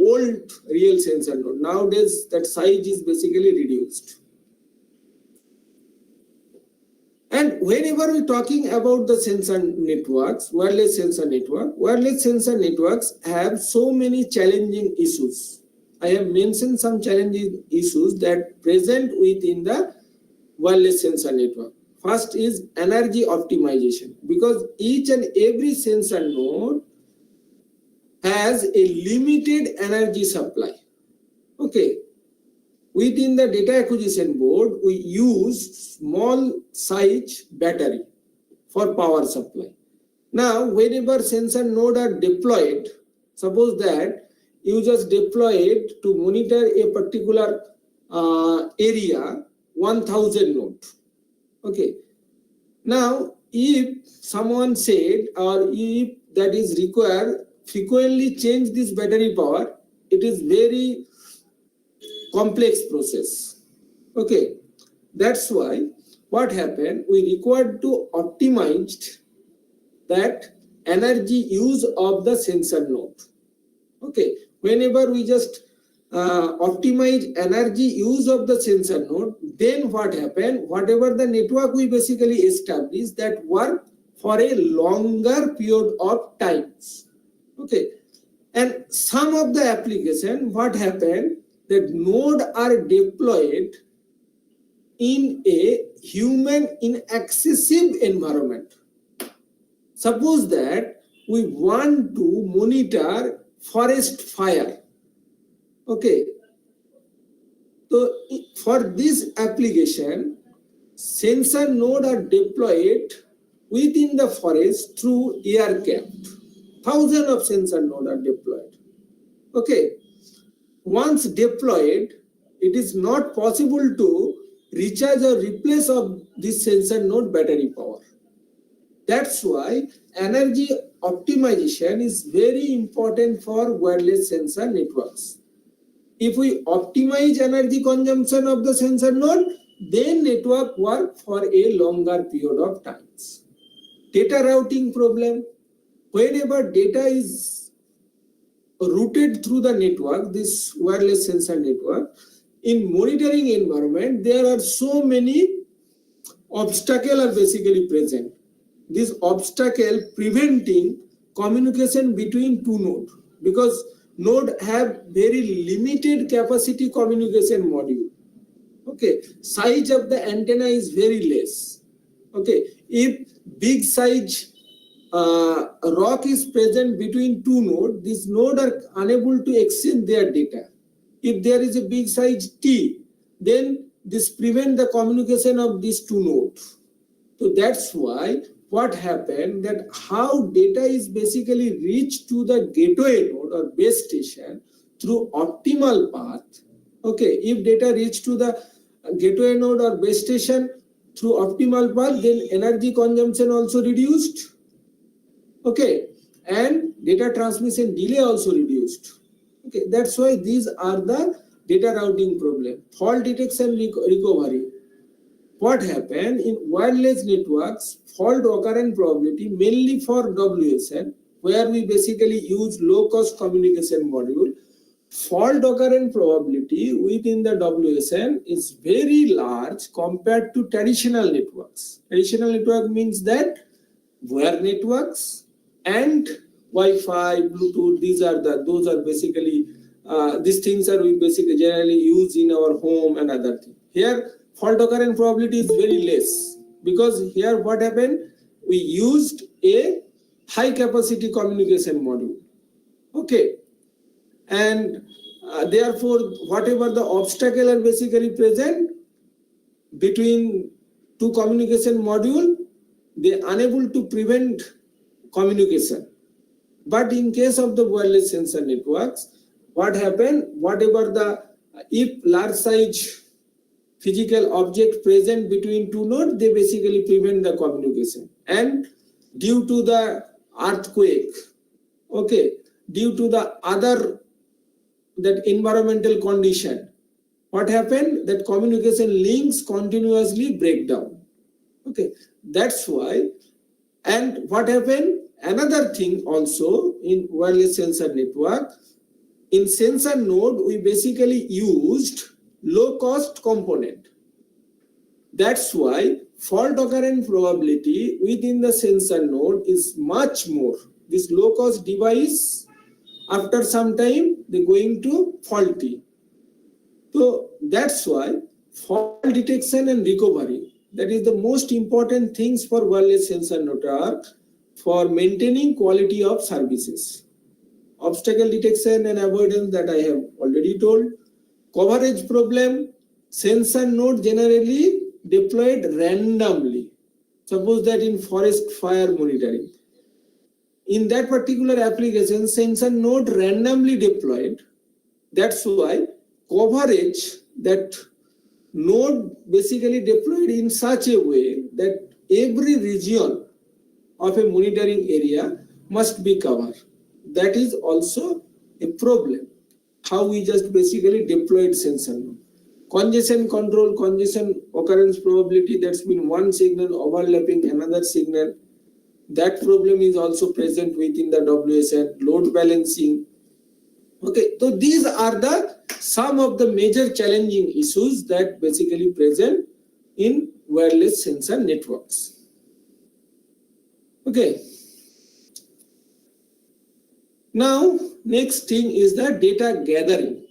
old real sensor node. Nowadays that size is basically reduced. And whenever we're talking about the sensor networks, wireless sensor networks have so many challenging issues. I have mentioned some challenging issues that present within the wireless sensor network. First is energy optimization, because each and every sensor node has a limited energy supply. Okay, within the data acquisition board, we use small size battery for power supply. Now, whenever sensor node are deployed, suppose that you just deploy it to monitor a particular area, 1000 node. Okay. Now, if someone said, or if that is required, frequently change this battery power, it is very complex process. Okay, that's why what happened, we required to optimize that energy use of the sensor node. Okay, whenever we just optimize energy use of the sensor node, then what happened, whatever the network we basically establish, that work for a longer period of times. Okay, and some of the application, what happened, that node are deployed in a human inaccessible environment. Suppose that we want to monitor forest fire. Okay, so for this application, sensor node are deployed within the forest through aircraft. Thousands of sensor nodes are deployed. Okay, once deployed, it is not possible to recharge or replace of this sensor node battery power. That's why energy optimization is very important for wireless sensor networks. If we optimize energy consumption of the sensor node, then network work for a longer period of times. Data routing problem. Whenever data is routed through the network, this wireless sensor network, in monitoring environment, there are so many obstacles are basically present. This obstacle preventing communication between two nodes, because node have very limited capacity communication module. Okay, size of the antenna is very less. Okay, if big size rock is present between two nodes, these nodes are unable to exchange their data. If there is a big size T, then this prevent the communication of these two nodes. So that's why what happened, that how data is basically reached to the gateway node or base station through optimal path. Okay, if data reach to the gateway node or base station through optimal path, then energy consumption also reduced. Okay, and data transmission delay also reduced. Okay, that's why these are the data routing problem. Fault detection recovery. What happened in wireless networks, fault occurrence probability mainly for WSN, where we basically use low cost communication module. Fault occurrence probability within the WSN is very large compared to traditional networks. Traditional network means that wire networks and Wi-Fi, Bluetooth, those are basically these things are we basically generally use in our home and other things. Here fault occurrence probability is very less, because here what happened, we used a high capacity communication module. Okay, and therefore whatever the obstacle are basically present between two communication module, they are unable to prevent communication. But in case of the wireless sensor networks, what happened, whatever the if large size physical object present between two nodes, they basically prevent the communication. And due to the earthquake, okay, due to the other that environmental condition, what happened, that communication links continuously break down. Okay, that's why. And what happened, another thing also in wireless sensor network, in sensor node we basically used low cost component. That's why fault occurrence probability within the sensor node is much more. This low cost device, after some time they going to faulty. So that's why fault detection and recovery, that is the most important things for wireless sensor network for maintaining quality of services. Obstacle detection and avoidance, that I have already told. Coverage problem, sensor node generally deployed randomly. Suppose that in forest fire monitoring, in that particular application, sensor node randomly deployed. That's why coverage, that node basically deployed in such a way that every region of a monitoring area must be covered. That is also a problem, how we just basically deployed sensor node. Congestion control, congestion occurrence probability, that's been one signal overlapping another signal. That problem is also present within the WSN. Load balancing. Okay, so these are the some of the major challenging issues that basically present in wireless sensor networks. Okay. Now, next thing is the data gathering.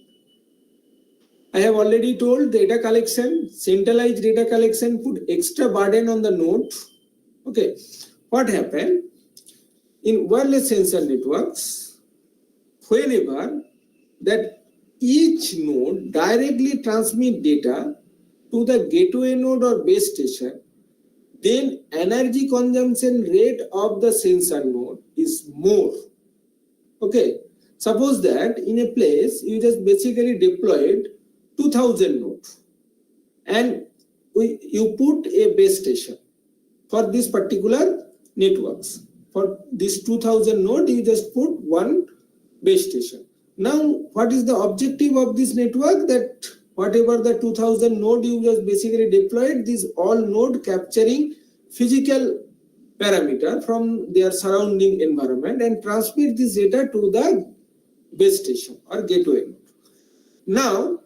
I have already told data collection, centralized data collection put extra burden on the node. Okay, what happened in wireless sensor networks, whenever that each node directly transmit data to the gateway node or base station, then energy consumption rate of the sensor node is more. Okay, suppose that in a place you just basically deployed 2000 nodes and you put a base station for this particular networks. For this 2000 node, you just put one base station. Now, what is the objective of this network? That whatever the 2000 node you just basically deployed, these all node capturing physical parameter from their surrounding environment and transmit this data to the base station or gateway node. Now,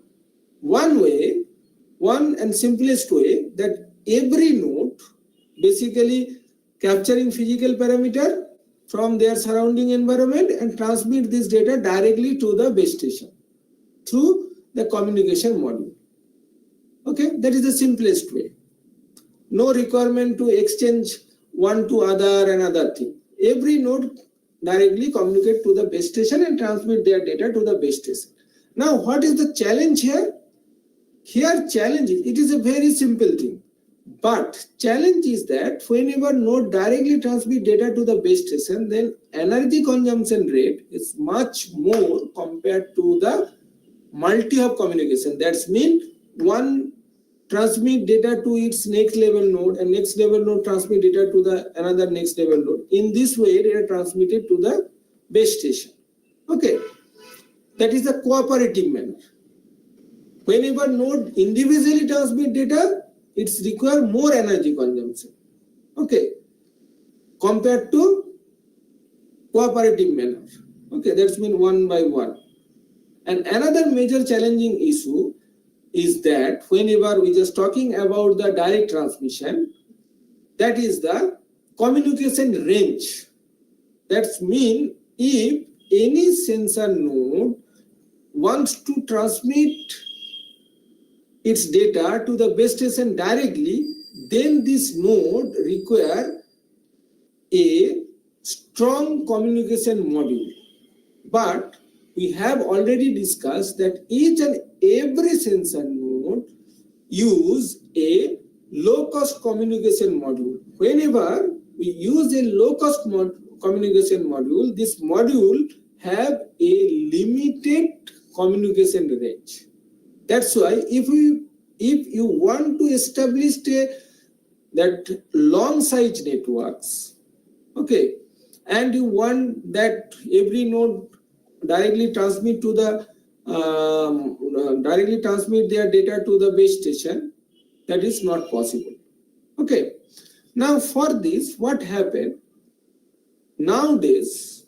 one and simplest way, that every node basically capturing physical parameter from their surrounding environment and transmit this data directly to the base station through the communication module. Okay, that is the simplest way. no requirement to exchange one to other and other thing. Every node directly communicate to the base station and transmit their data to the base station. Now, what is the challenge here? Here, challenge is, it is a very simple thing. But challenge is that whenever node directly transmit data to the base station, then energy consumption rate is much more compared to the multi-hop communication. That's mean one transmit data to its next level node and next level node transmit data to the another next level node. In this way, they are transmitted to the base station. Okay, that is the cooperative manner. Whenever node individually transmit data, it's require more energy consumption. Okay, compared to cooperative manner. Okay, that's mean one by one. And another major challenging issue is that whenever we just talking about the direct transmission, that is the communication range. That's mean if any sensor node wants to transmit its data to the base station directly, then this node require a strong communication module. But we have already discussed that each and every sensor node use a low-cost communication module. Whenever we use a low-cost communication module, this module have a limited communication range. That's why if you want to establish that long size networks, okay, and you want that every node directly transmit to the directly transmit their data to the base station, that is not possible. Okay, now for this, what happened nowadays,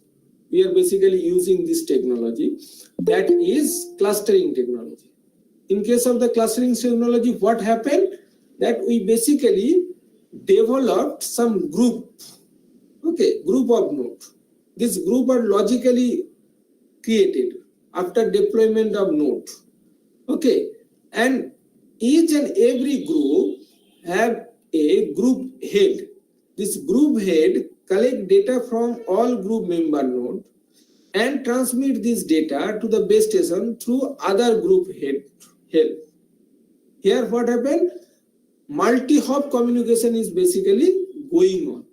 we are basically using this technology, that is clustering technology. In case of the clustering technology, what happened, that we basically developed some group, okay, group of nodes. This group are logically created after deployment of node. Okay, and each and every group have a group head. This group head collect data from all group member node and transmit this data to the base station through other group head. Here what happened? Multi-hop communication is basically going on.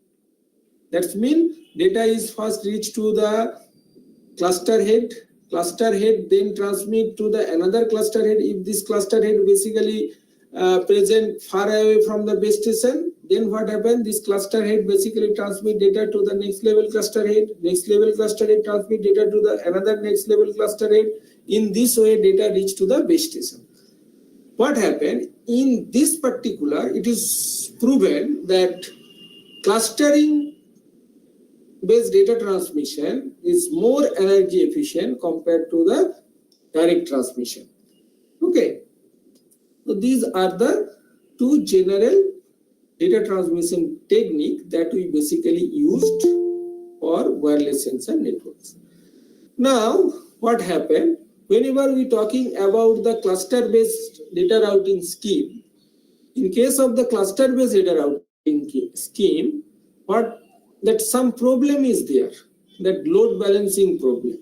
That means data is first reached to the cluster head then transmit to the another cluster head. If this cluster head basically present far away from the base station, then what happened? This cluster head basically transmit data to the next level cluster head transmit data to the another next level cluster head. In this way, data reach to the base station. What happened? In this particular, it is proven that clustering based data transmission is more energy efficient compared to the direct transmission. Okay, so these are the two general data transmission technique that we basically used for wireless sensor networks. Now, what happened? Whenever we talking about the cluster-based data routing scheme, in case of the cluster-based data routing scheme, that some problem is there, that load balancing problem.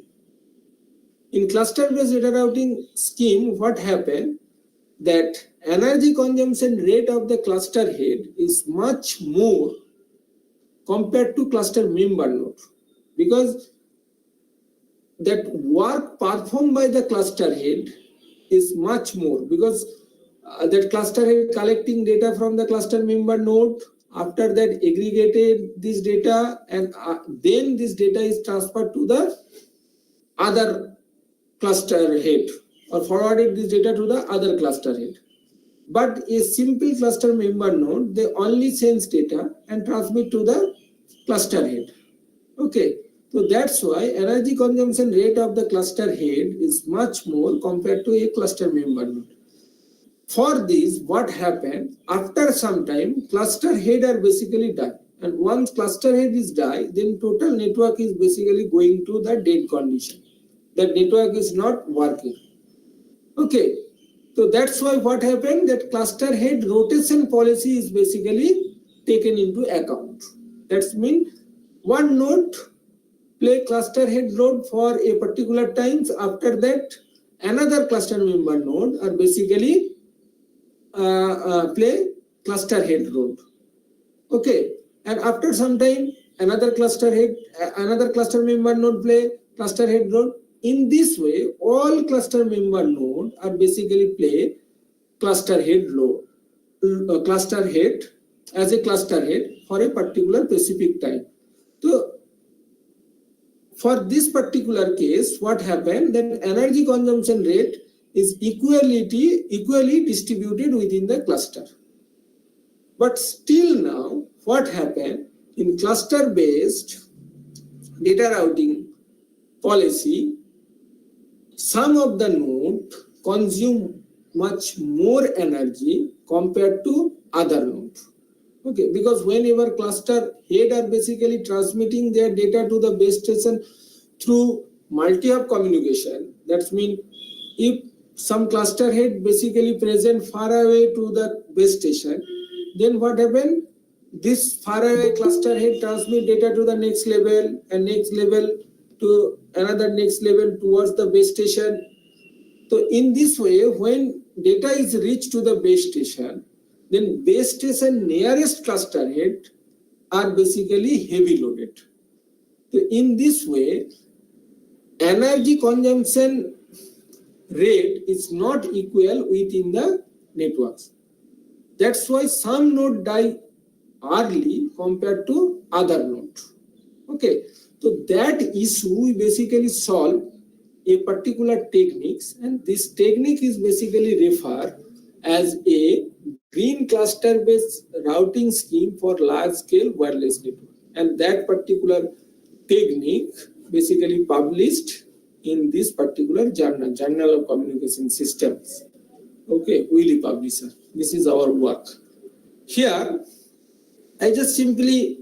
In cluster-based data routing scheme, what happened? That energy consumption rate of the cluster head is much more compared to cluster member node, because that work performed by the cluster head is much more, because that cluster head collecting data from the cluster member node, after that aggregated this data, and then this data is transferred to the other cluster head or forwarded this data to the other cluster head. But a simple cluster member node, they only sense data and transmit to the cluster head. Okay, so that's why energy consumption rate of the cluster head is much more compared to a cluster member node. For this, what happened? After some time, cluster head are basically die. And once cluster head is die, then total network is basically going to the dead condition. The network is not working. Okay, So that's why what happened, that cluster head rotation policy is basically taken into account. That's mean one node play cluster head load for a particular times. After that, another cluster member node are basically play cluster head load. Okay, and after some time, another cluster member node play cluster head load. In this way, all cluster member node are basically play cluster head load, cluster head as a cluster head for a particular specific time. So for this particular case, what happened, that energy consumption rate is equally distributed within the cluster. But still now, what happened in cluster-based data routing policy, some of the nodes consume much more energy compared to other nodes. Okay, because whenever cluster head are basically transmitting their data to the base station through multi-hop communication, that means if some cluster head basically present far away to the base station, then what happened? This far away cluster head transmit data to the next level and next level to another next level towards the base station. So in this way, when data is reached to the base station, then base station nearest cluster head are basically heavy loaded. So in this way, energy consumption rate is not equal within the networks. That's why some node die early compared to other nodes. Okay, so that issue we basically solve a particular techniques, and this technique is basically referred as a green cluster based routing scheme for large scale wireless network. And that particular technique basically published in this particular Journal of Communication Systems. Okay, Wiley publisher. This is our work. Here, I just simply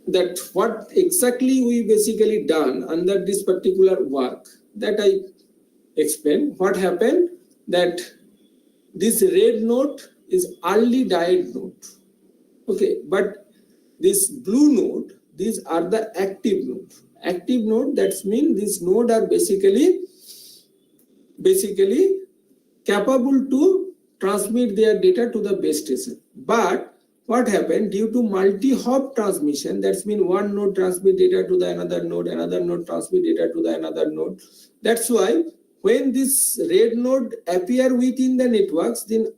that what exactly we basically done under this particular work, that I explain. What happened, that this red node is early diode node. Okay, but this blue node, these are the active node. Active node, that means these node are basically capable to transmit their data to the base station. But what happened, due to multi-hop transmission, that means one node transmit data to the another node transmit data to the another node. That's why when this red node appear within the networks, then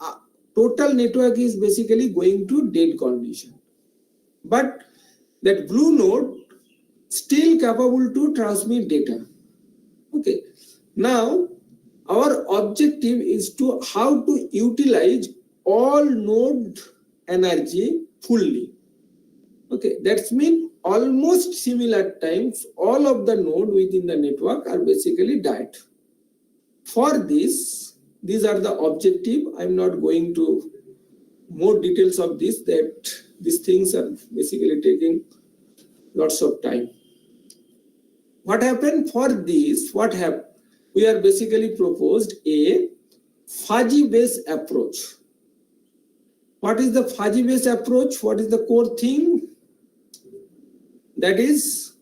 total network is basically going to dead condition. But that blue node still capable to transmit data. Okay, now our objective is to how to utilize all node energy fully. Okay, that's mean almost similar times all of the node within the network are basically died. For this, these are the objective. I'm not going to more details of this, that these things are basically taking lots of time. What happened for this? We are basically proposed a fuzzy based approach. What is the fuzzy based approach? What is the core thing? That is,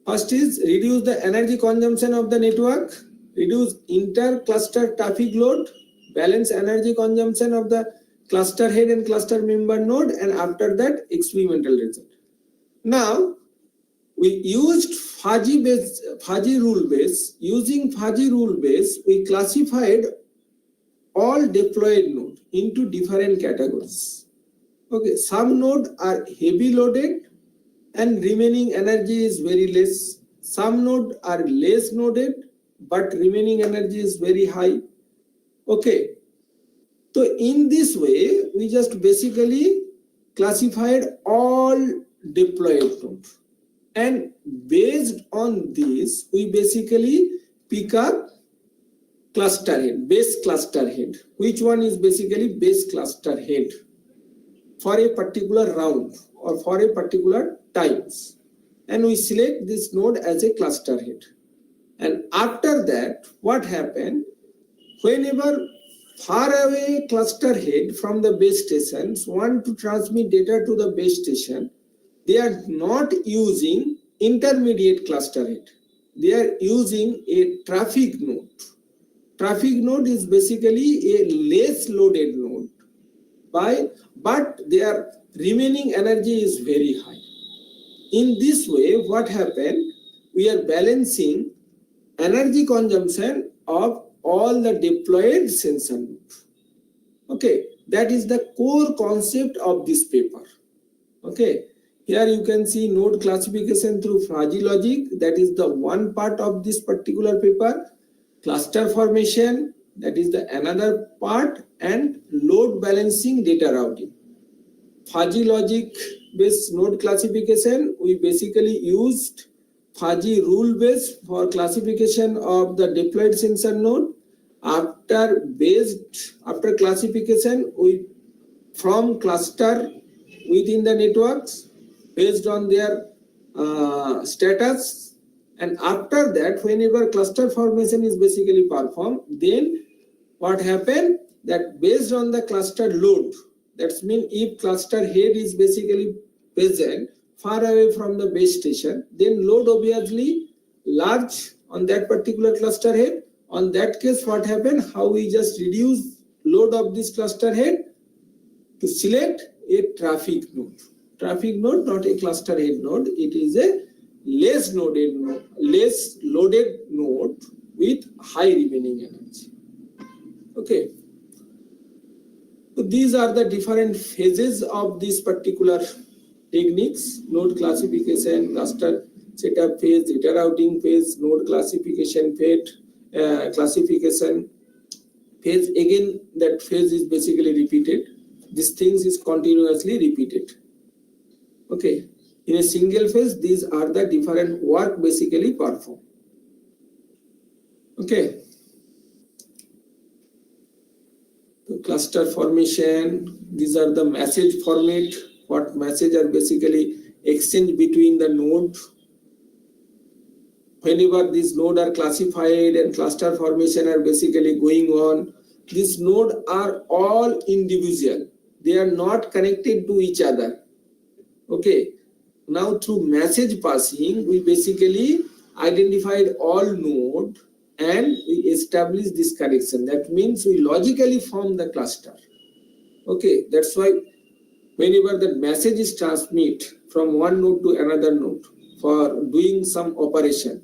first is reduce the energy consumption of the network, reduce inter-cluster traffic load, balance energy consumption of the cluster head and cluster member node, and after that experimental result. Now we used fuzzy rule base. Using fuzzy rule base, we classified all deployed nodes into different categories. Okay, some nodes are heavy loaded and remaining energy is very less. Some nodes are less loaded but remaining energy is very high. Okay, so in this way we just basically classified all deployed nodes, and based on this we basically pick up cluster head, base cluster head. Which one is basically base cluster head for a particular round or for a particular times, and we select this node as a cluster head. And after that, what happened, whenever faraway cluster head from the base stations want to transmit data to the base station. They are not using intermediate cluster head. They are using a traffic node. Traffic node is basically a less loaded node, but their remaining energy is very high. In this way, what happened? We are balancing energy consumption of all the deployed sensor nodes. Okay, that is the core concept of this paper. Okay, here you can see node classification through fuzzy logic. That is the one part of this particular paper. Cluster formation, that is the another part, and load balancing data routing. Fuzzy logic based node classification, we basically used fuzzy rule base for classification of the deployed sensor node. After classification, we from cluster within the networks based on their status, and after that, whenever cluster formation is basically performed, then what happened, that based on the cluster load, that means if cluster head is basically present far away from the base station, then load obviously large on that particular cluster head. On that case, what happened, how we just reduce load of this cluster head to select a traffic node. Traffic node, not a cluster head node. It is a less loaded node with high remaining energy. Okay. So these are the different phases of this particular techniques: node classification, cluster setup phase, data routing phase, node classification phase, Again, that phase is basically repeated. These things is continuously repeated. Okay. In a single phase, these are the different work basically performed. Okay. So cluster formation, these are the message format. What message are basically exchanged between the node. Whenever these nodes are classified and cluster formation are basically going on, these nodes are all individual. They are not connected to each other. Okay. Now through message passing, we basically identified all nodes and we established this connection. That means we logically form the cluster. Okay, that's why whenever the message is transmitted from one node to another node for doing some operation,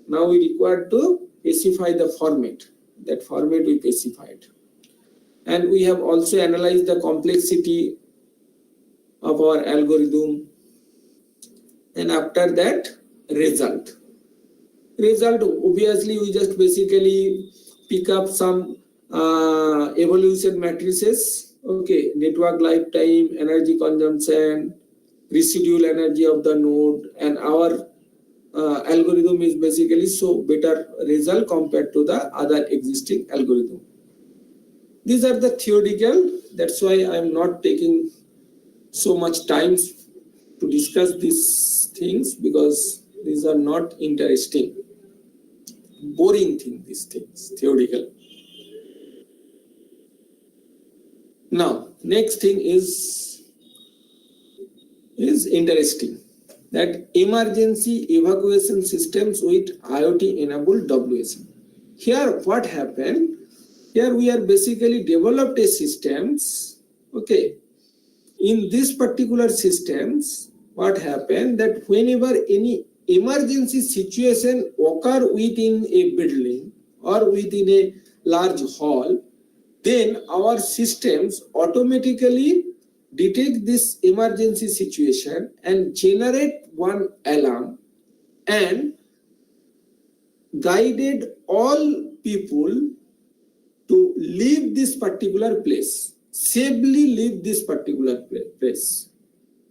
now we require to specify the format. That format we specified. And we have also analyzed the complexity of our algorithm. And after that, result, obviously we just basically pick up some evolution matrices. Okay, network lifetime, energy consumption, residual energy of the node, and our algorithm is basically so better result compared to the other existing algorithm. These are the theoretical. That's why I'm not taking so much time to discuss these things, because these are not interesting, boring things, these things, theoretical. Now, next thing is interesting, that emergency evacuation systems with IoT enabled WSM. Here, what happened? Here we are basically developed a systems. Okay. In this particular systems, what happened, that whenever any emergency situation occur within a building or within a large hall, then our systems automatically detect this emergency situation and generate one alarm and guided all people to leave this particular place, safely leave this particular place.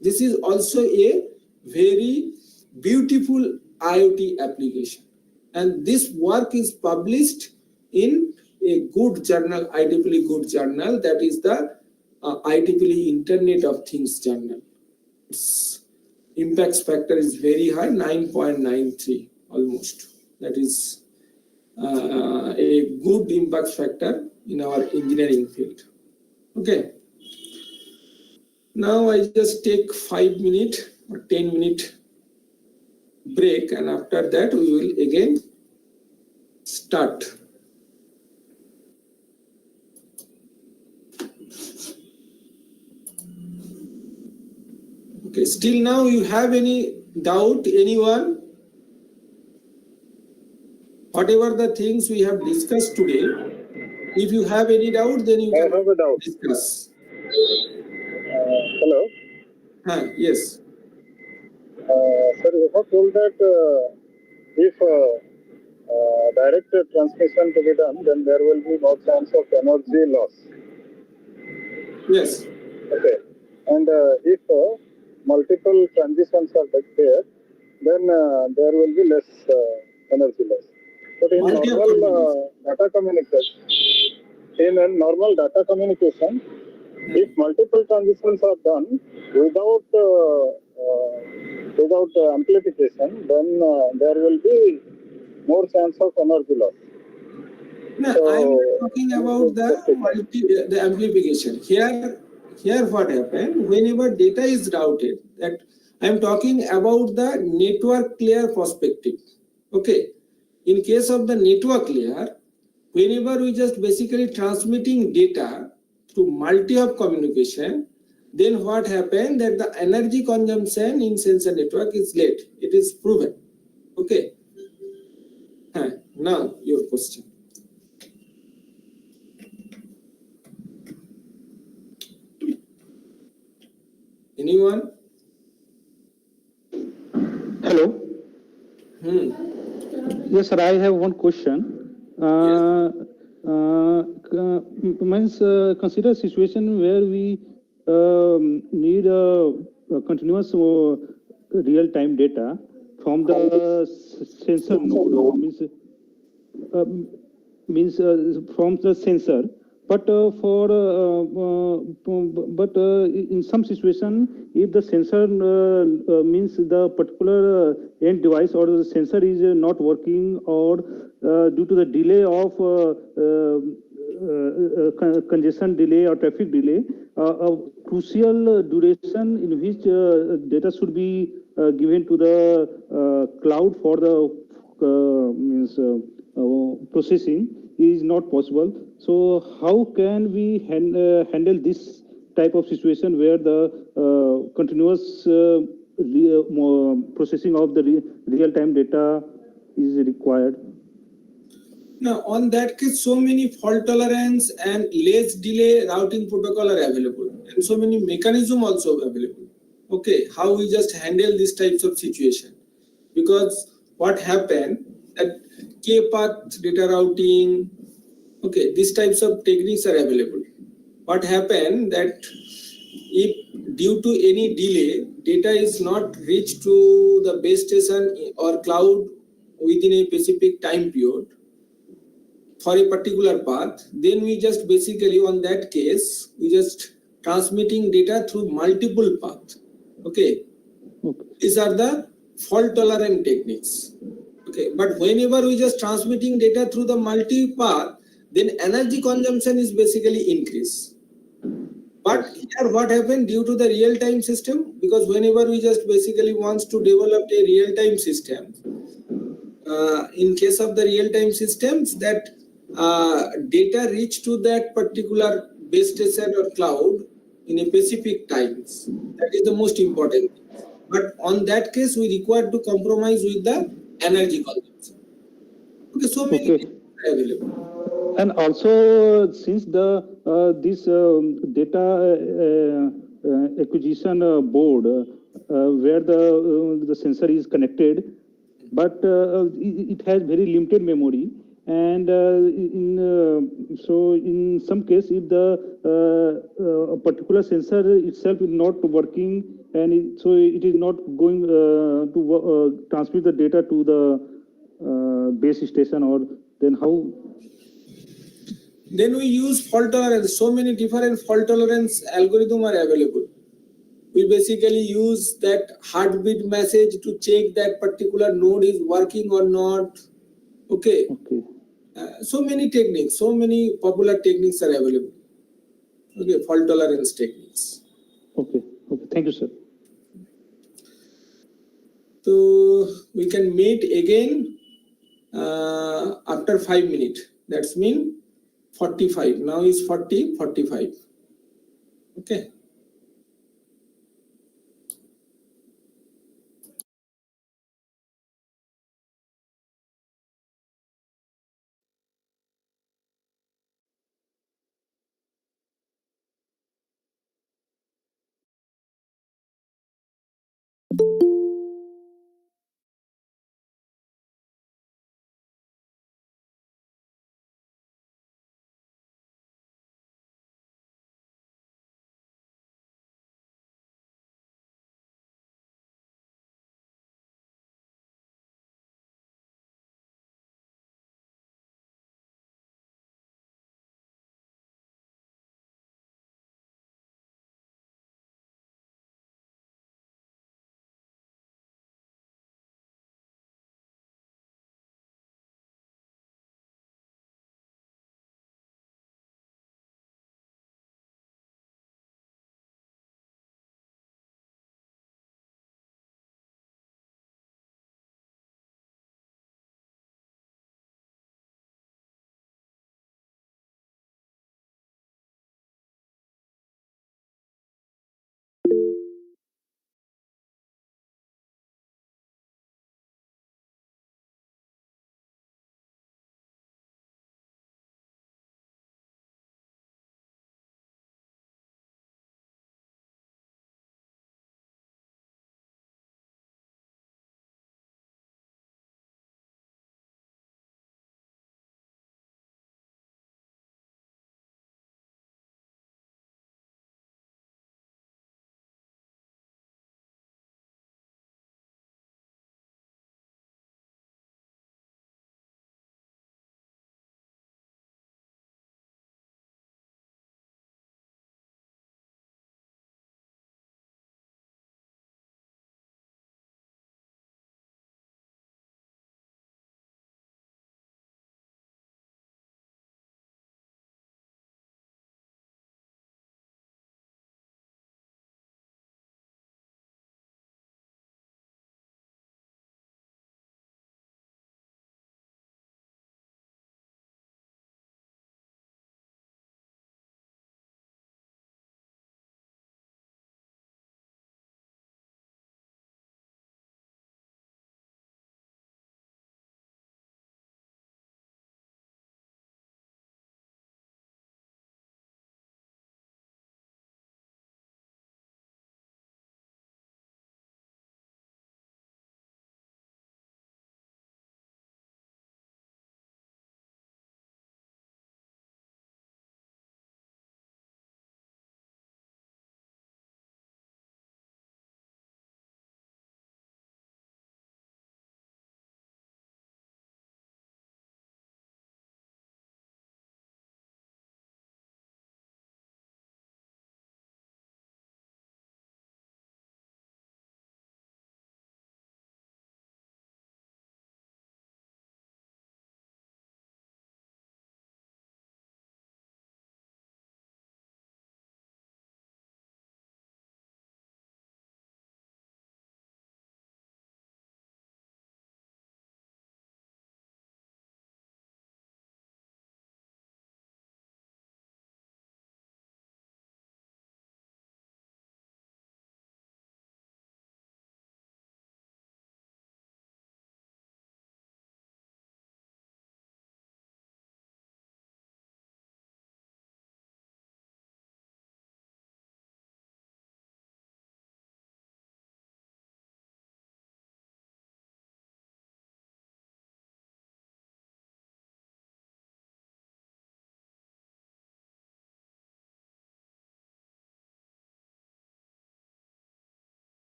This is also a very beautiful IoT application, and this work is published in a good journal, IEEE good journal, that is the IEEE Internet of Things journal. Its impact factor is very high, 9.93 almost. That is a good impact factor in our engineering field. Okay. Now I just take 5-minute or 10-minute break, and after that we will again start. Okay, still now you have any doubt, anyone? Whatever the things we have discussed today, if you have any doubt, then you can have a doubt. discuss. Hello. Yes. Sir, you have told that if direct transmission to be done, then there will be no chance of energy loss. Yes. Okay. And if multiple transitions are there, then there will be less energy loss. But in normal data communication, if multiple transitions are done without amplification, then there will be more chance of energy loss. No, So, I'm talking about the amplification. Here what happened, whenever data is routed, that I'm talking about the network layer perspective. Okay. In case of the network layer, whenever we just basically transmitting data through multi-hop communication, then what happened that the energy consumption in sensor network is late. It is proven. Okay. Now your question. Anyone? Hello. Yes, sir. I have one question. Consider a situation where we need a continuous real-time data from the sensor node, means from the sensor. But in some situation, if the sensor means the particular end device or the sensor is not working, or due to the delay of congestion delay or traffic delay, a crucial duration in which data should be given to the cloud for the processing is not possible. So how can we handle this type of situation where the continuous processing of the real-time data is required? Now, on that case, so many fault tolerance and less delay routing protocol are available, and so many mechanism also available. Okay, how we just handle these types of situation? Because what happened that K-path data routing, okay, these types of techniques are available. What happened that if due to any delay, data is not reached to the base station or cloud within a specific time period for a particular path, then we just basically on that case, we just transmitting data through multiple paths. Okay. These are the fault tolerant techniques. Okay, but whenever we just transmitting data through the multi-path, then energy consumption is basically increase. But here what happened due to the real-time system, because whenever we just basically wants to develop a real-time system, in case of the real-time systems, that data reach to that particular base station or cloud in a specific times. That is the most important thing. But on that case, we require to compromise with the energy consumption. Okay, so many things are available. And also, since the this data acquisition board where the sensor is connected, but it has very limited memory, and so in some case, if the particular sensor itself is not working, and so it is not going to transmit the data to the base station, or then how? Then we use fault tolerance. So many different fault tolerance algorithms are available. We basically use that heartbeat message to check that particular node is working or not. Okay. So many techniques, so many popular techniques are available. Okay, fault tolerance techniques. Okay. Thank you, sir. So we can meet again after 5 minutes. That's mean 45. Now is 40, 45. Okay.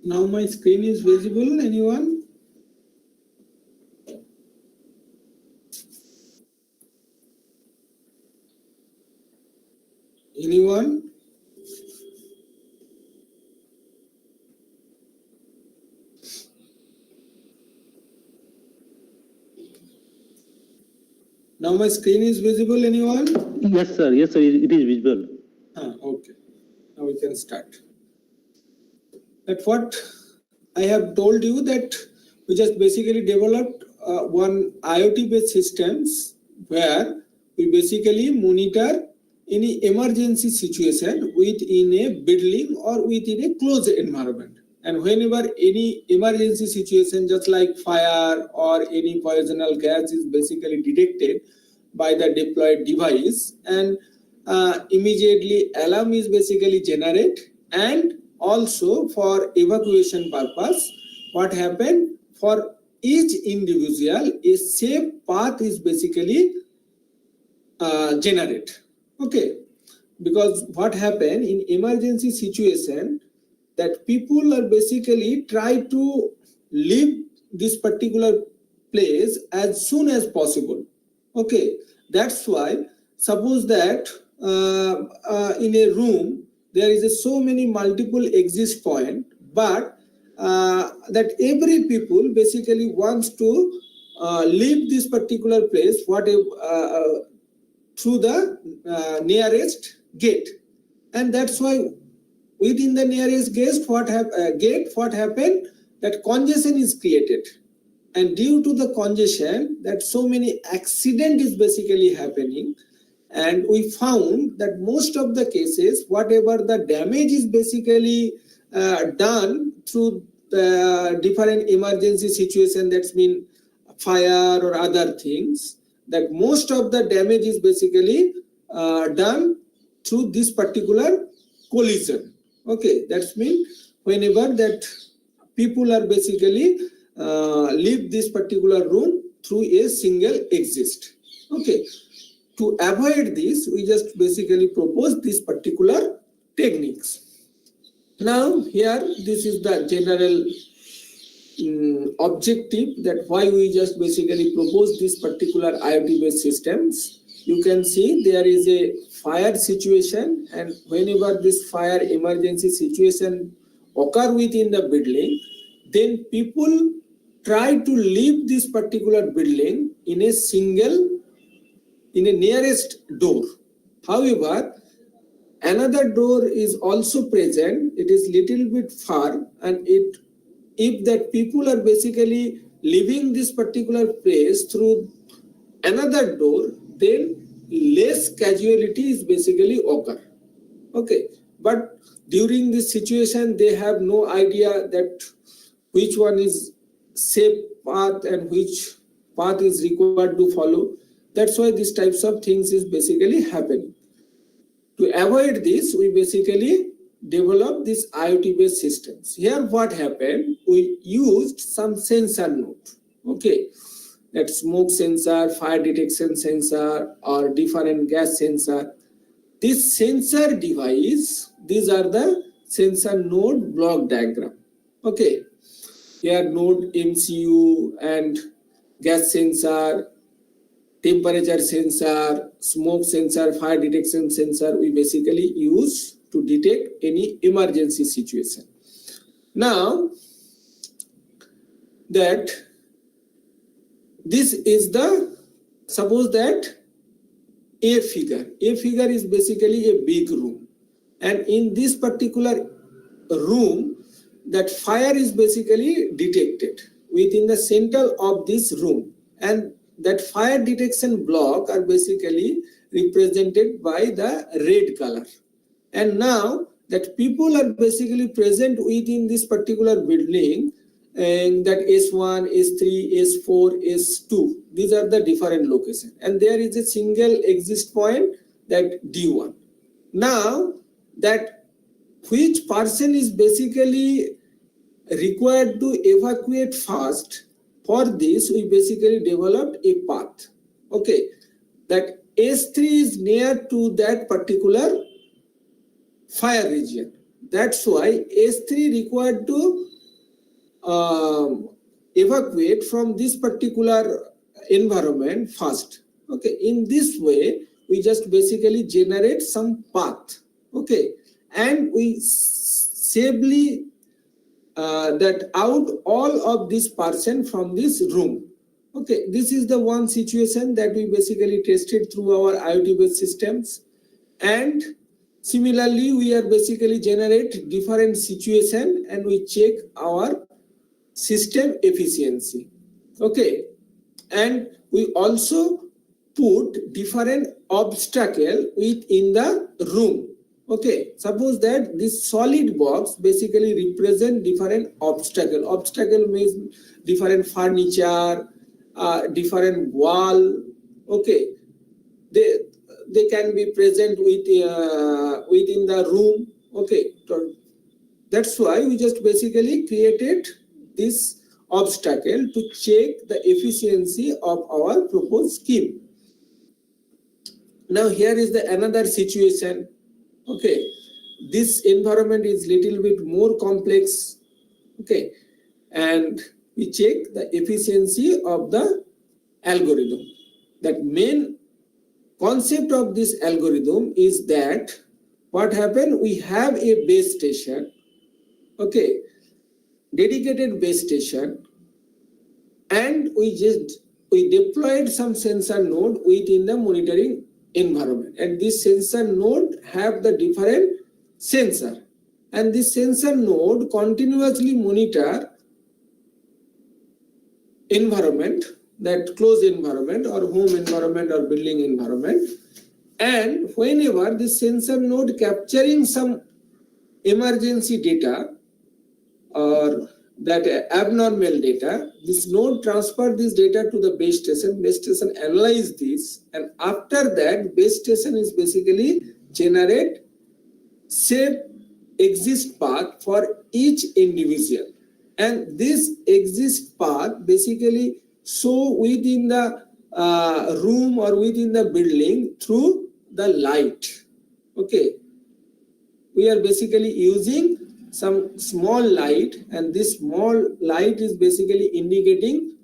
Now my screen is visible, anyone? Anyone? Now my screen is visible, anyone? Yes, sir. Yes, sir. It is visible. Okay. Now we can start. That's what I have told you, that we just basically developed one IoT based systems where we basically monitor any emergency situation within a building or within a closed environment. And whenever any emergency situation, just like fire or any poisonal gas, is basically detected by the deployed device, and immediately alarm is basically generated, and also for evacuation purpose, what happened, for each individual a safe path is basically generated. Okay, because what happened in emergency situation, that people are basically try to leave this particular place as soon as possible. Okay, that's why suppose that in a room there is so many multiple exit point, but that every people basically wants to leave this particular place whatever through the nearest gate, and that's why within the nearest gate what happened, that congestion is created, and due to the congestion that so many accident is basically happening. And we found that most of the cases whatever the damage is basically done through the different emergency situation, that's mean fire or other things, that most of the damage is basically done through this particular collision. Okay, that's mean whenever that people are basically leave this particular room through a single exit. Okay, to avoid this, we just basically propose this particular techniques. Now here, this is the general objective, that why we just basically propose this particular IoT based systems. You can see there is a fire situation, and whenever this fire emergency situation occur within the building, then people try to leave this particular building in a nearest door. However, another door is also present, it is little bit far, and if that people are basically leaving this particular place through another door, then less casualty is basically occur. Okay, but during this situation they have no idea that which one is safe path and which path is required to follow. That's why these types of things is basically happening. To avoid this, we basically develop these IoT based systems. Here what happened, we used some sensor node. Okay, that smoke sensor, fire detection sensor, or different gas sensor. This sensor device, these are the sensor node block diagram. Okay, here node MCU and gas sensor, temperature sensor, smoke sensor, fire detection sensor, we basically use to detect any emergency situation. Now that this is the, suppose that a figure is basically a big room, and in this particular room that fire is basically detected within the center of this room, and that fire detection block are basically represented by the red color. And now that people are basically present within this particular building, and that S1, S3, S4, S2, these are the different locations, and there is a single exit point, that D1. Now that which person is basically required to evacuate fast, for this we basically developed a path. Okay, that S3 is near to that particular fire region, that's why S3 required to evacuate from this particular environment first. Okay, in this way we just basically generate some path. Okay, and we safely that out all of this person from this room. Okay, this is the one situation that we basically tested through our IoT based systems. And similarly, we are basically generate different situation and we check our system efficiency. Okay, and we also put different obstacle within the room. Okay, suppose that this solid box basically represent different obstacle. Obstacle means different furniture, different wall. Okay, they can be present within the room. Okay, so that's why we just basically created this obstacle to check the efficiency of our proposed scheme. Now here is the another situation. Okay, this environment is little bit more complex. Okay, and we check the efficiency of the algorithm. That main concept of this algorithm is that what happened, we have a base station. Okay, dedicated base station, and we deployed some sensor node within the monitoring environment, and this sensor node have the different sensor, and this sensor node continuously monitor environment, that closed environment or home environment or building environment. And whenever this sensor node capturing some emergency data or that abnormal data, this node transfer this data to the base station analyze this, and after that base station is basically generate safe exist path for each individual, and this exist path basically show within the room or within the building through the light. Okay, we are basically using some small light, and this small light is basically indicating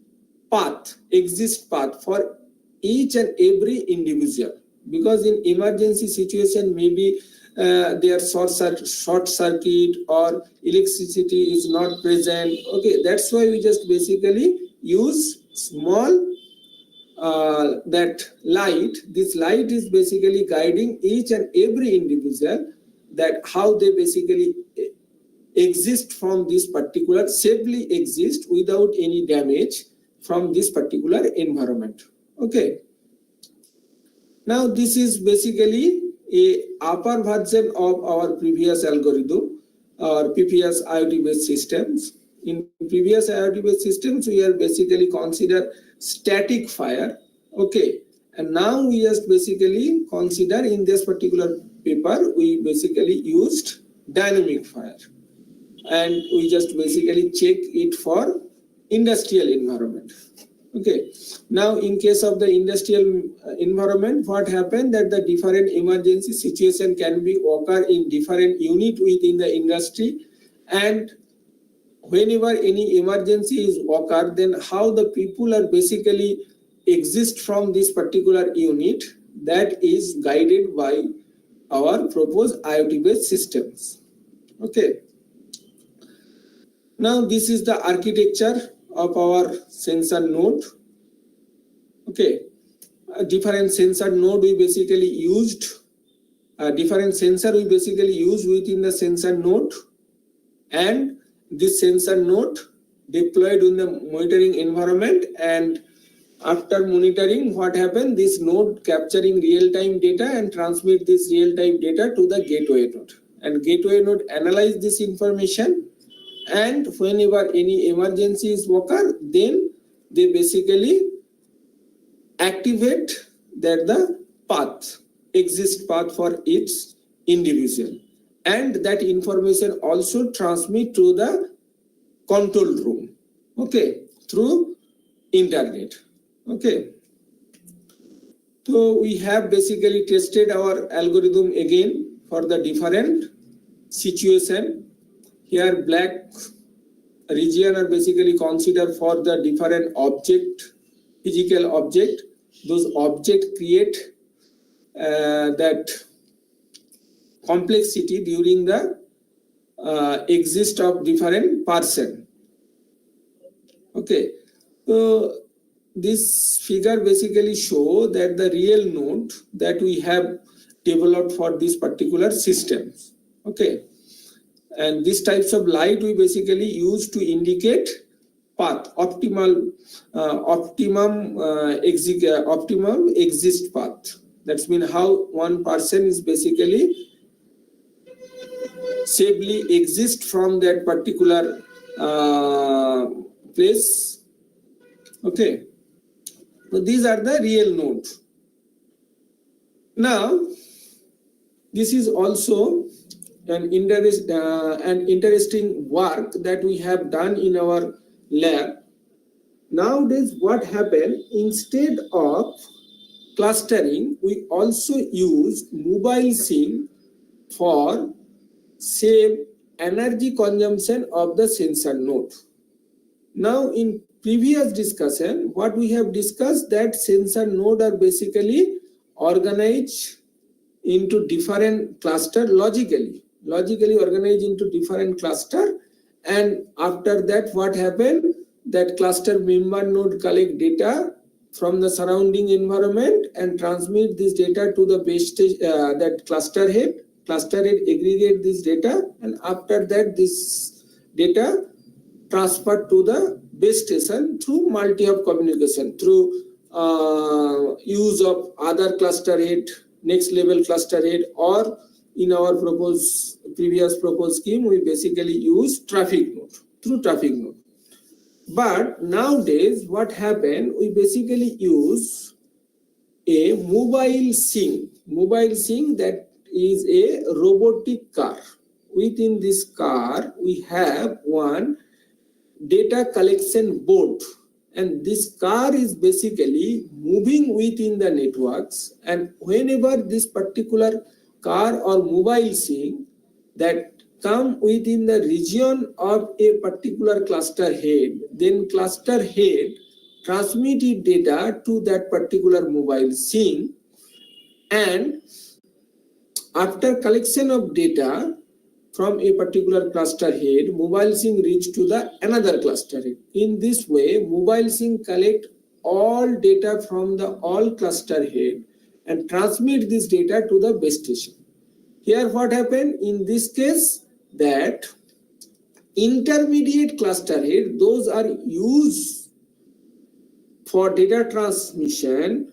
path, exist path for each and every individual, because in emergency situation maybe their short circuit or electricity is not present. Okay, that's why we just basically use small that light. This light is basically guiding each and every individual that how they basically exist from this particular, safely exist without any damage from this particular environment. Okay, now this is basically a upper version of our previous algorithm or previous IoT based systems. In previous IoT based systems we are basically consider static fire. Okay, and now we just basically consider in this particular paper we basically used dynamic fire, and we just basically check it for industrial environment. Okay, now in case of the industrial environment, what happened that the different emergency situation can be occur in different unit within the industry, and whenever any emergency is occur, then how the people are basically exist from this particular unit, that is guided by our proposed IoT based systems. Okay, now this is the architecture of our sensor node. Okay, a different sensor node we basically used, different sensor we basically use within the sensor node, and this sensor node deployed in the monitoring environment, and after monitoring what happened, this node capturing real-time data and transmit this real-time data to the gateway node, and gateway node analyze this information, and whenever any emergency is occur, then they basically activate that the path, exist path for each individual, and that information also transmit to the control room. Okay, through internet. Okay, so we have basically tested our algorithm again for the different situation. Here black region are basically considered for the different object, physical object. Those objects create that complexity during the exist of different person. Okay, so this figure basically show that the real node that we have developed for this particular systems. Okay, and these types of light we basically use to indicate path, optimum exist path. That's mean how one person is basically safely exist from that particular place. Okay, so these are the real nodes. Now this is also an interesting work that we have done in our lab. Nowadays what happened, instead of clustering, we also use mobile sync for save energy consumption of the sensor node. Now in previous discussion, what we have discussed, that sensor node are basically organized into different cluster logically organized into different cluster, and after that what happened, that cluster member node collect data from the surrounding environment and transmit this data to the base station, that cluster head aggregate this data, and after that this data transferred to the base station through multi-hop communication, through use of other cluster head, next level cluster head, or in our previous proposed scheme we basically use traffic node, through traffic node. But nowadays what happened, we basically use a mobile sync that is a robotic car. Within this car we have one data collection board, and this car is basically moving within the networks, and whenever this particular car or mobile sync that come within the region of a particular cluster head, then cluster head transmitted data to that particular mobile sync, and after collection of data from a particular cluster head, mobile sync reach to the another cluster head. In this way, mobile sync collect all data from the all cluster head and transmit this data to the base station. Here what happened in this case, that intermediate cluster head, those are used for data transmission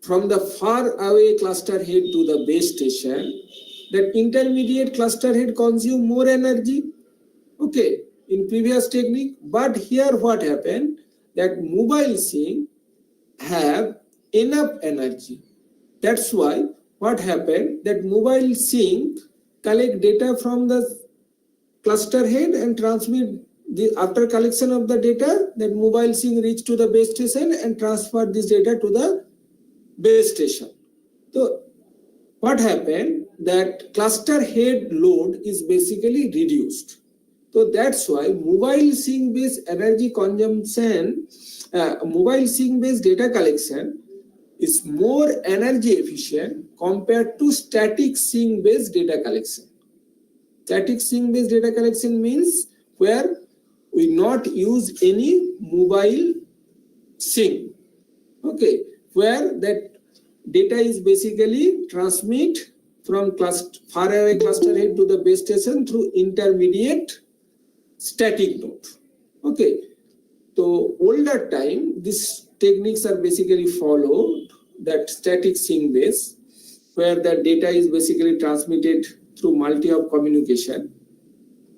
from the far away cluster head to the base station. That intermediate cluster head consume more energy, okay, in previous technique. But here what happened, that mobile sync have enough energy. That's why what happened, that mobile sync collect data from the cluster head and transmit the, after collection of the data, that mobile sync reach to the base station and transfer this data to the base station. So what happened, that cluster head load is basically reduced. So that's why mobile sync based energy consumption, mobile sync based data collection is more energy efficient compared to static sync based data collection. Static sync based data collection means where we not use any mobile sync, okay, where that data is basically transmit from far away cluster head to the base station through intermediate static node. Okay, so older time these techniques are basically followed, that static sync base, where the data is basically transmitted through multi-hop communication.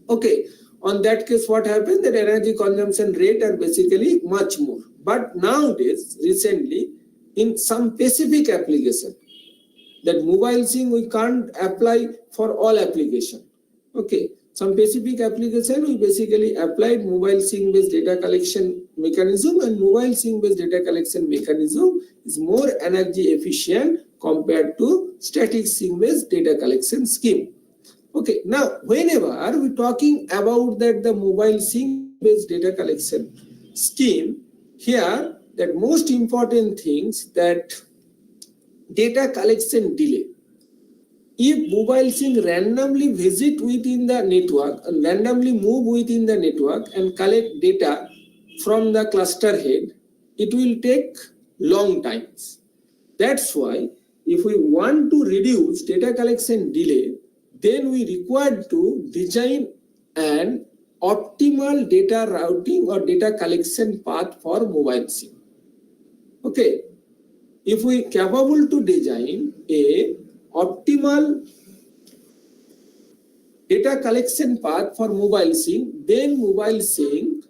Okay, on that case what happened, that energy consumption rate are basically much more. But nowadays, recently, in some specific application, that mobile sync we can't apply for all application. Okay, some specific application we basically applied mobile sync based data collection mechanism, and mobile sync based data collection mechanism is more energy efficient compared to static sync based data collection scheme. Okay, now whenever we're talking about that the mobile sync-based data collection scheme, here that most important things that data collection delay. If mobile sync randomly visit within the network, randomly move within the network and collect data from the cluster head, it will take long times. That's why if we want to reduce data collection delay, then we require to design an optimal data routing or data collection path for mobile sync. Okay, if we capable to design a optimal data collection path for mobile sync, then mobile sync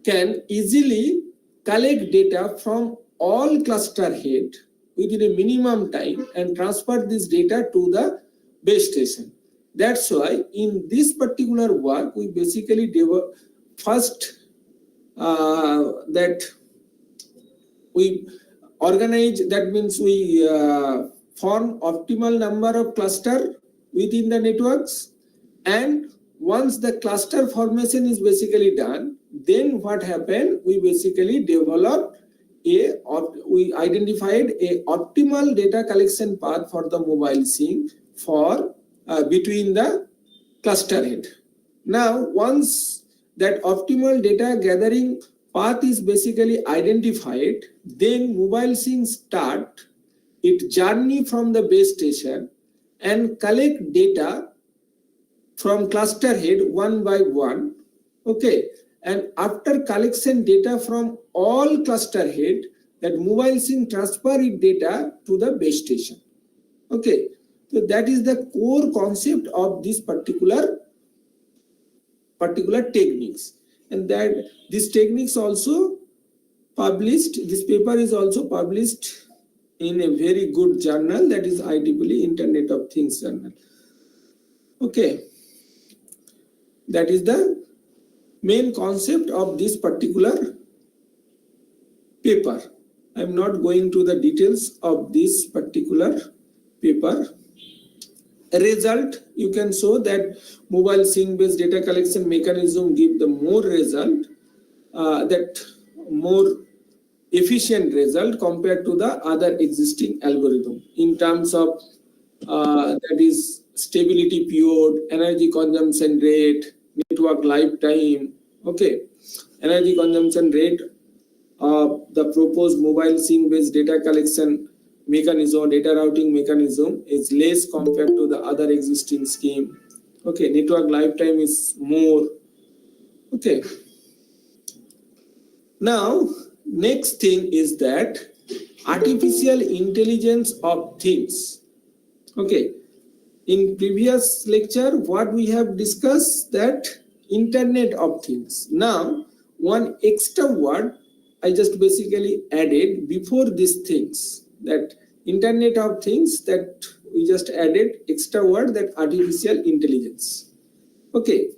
can easily collect data from all cluster head within a minimum time and transfer this data to the base station. That's why in this particular work, we basically first that we organize, that means we form optimal number of cluster within the networks, and once the cluster formation is basically done, then what happened, we basically developed we identified a optimal data collection path for the mobile sync for between the cluster head. Now once that optimal data gathering path is basically identified, then mobile sync start its journey from the base station and collect data from cluster head one by one. Okay, and after collection data from all cluster head, that mobile sync transfer its data to the base station. Okay, so that is the core concept of this particular techniques, and that this techniques also published, this paper is also published in a very good journal, that is IEEE Internet of Things journal. Okay, that is the main concept of this particular paper. I'm not going to the details of this particular paper. A result, you can show that mobile sync based data collection mechanism give the more result, that more efficient result compared to the other existing algorithm in terms of that is stability period, energy consumption rate, network lifetime. Okay, energy consumption rate of the proposed mobile sync based data collection mechanism, data routing mechanism is less compared to the other existing scheme. Okay, network lifetime is more. Okay, now next thing is that artificial intelligence of things. Okay, in previous lecture what we have discussed, that Internet of Things. Now one extra word I just basically added before these things, that Internet of Things, that we just added extra word, that artificial intelligence. Okay,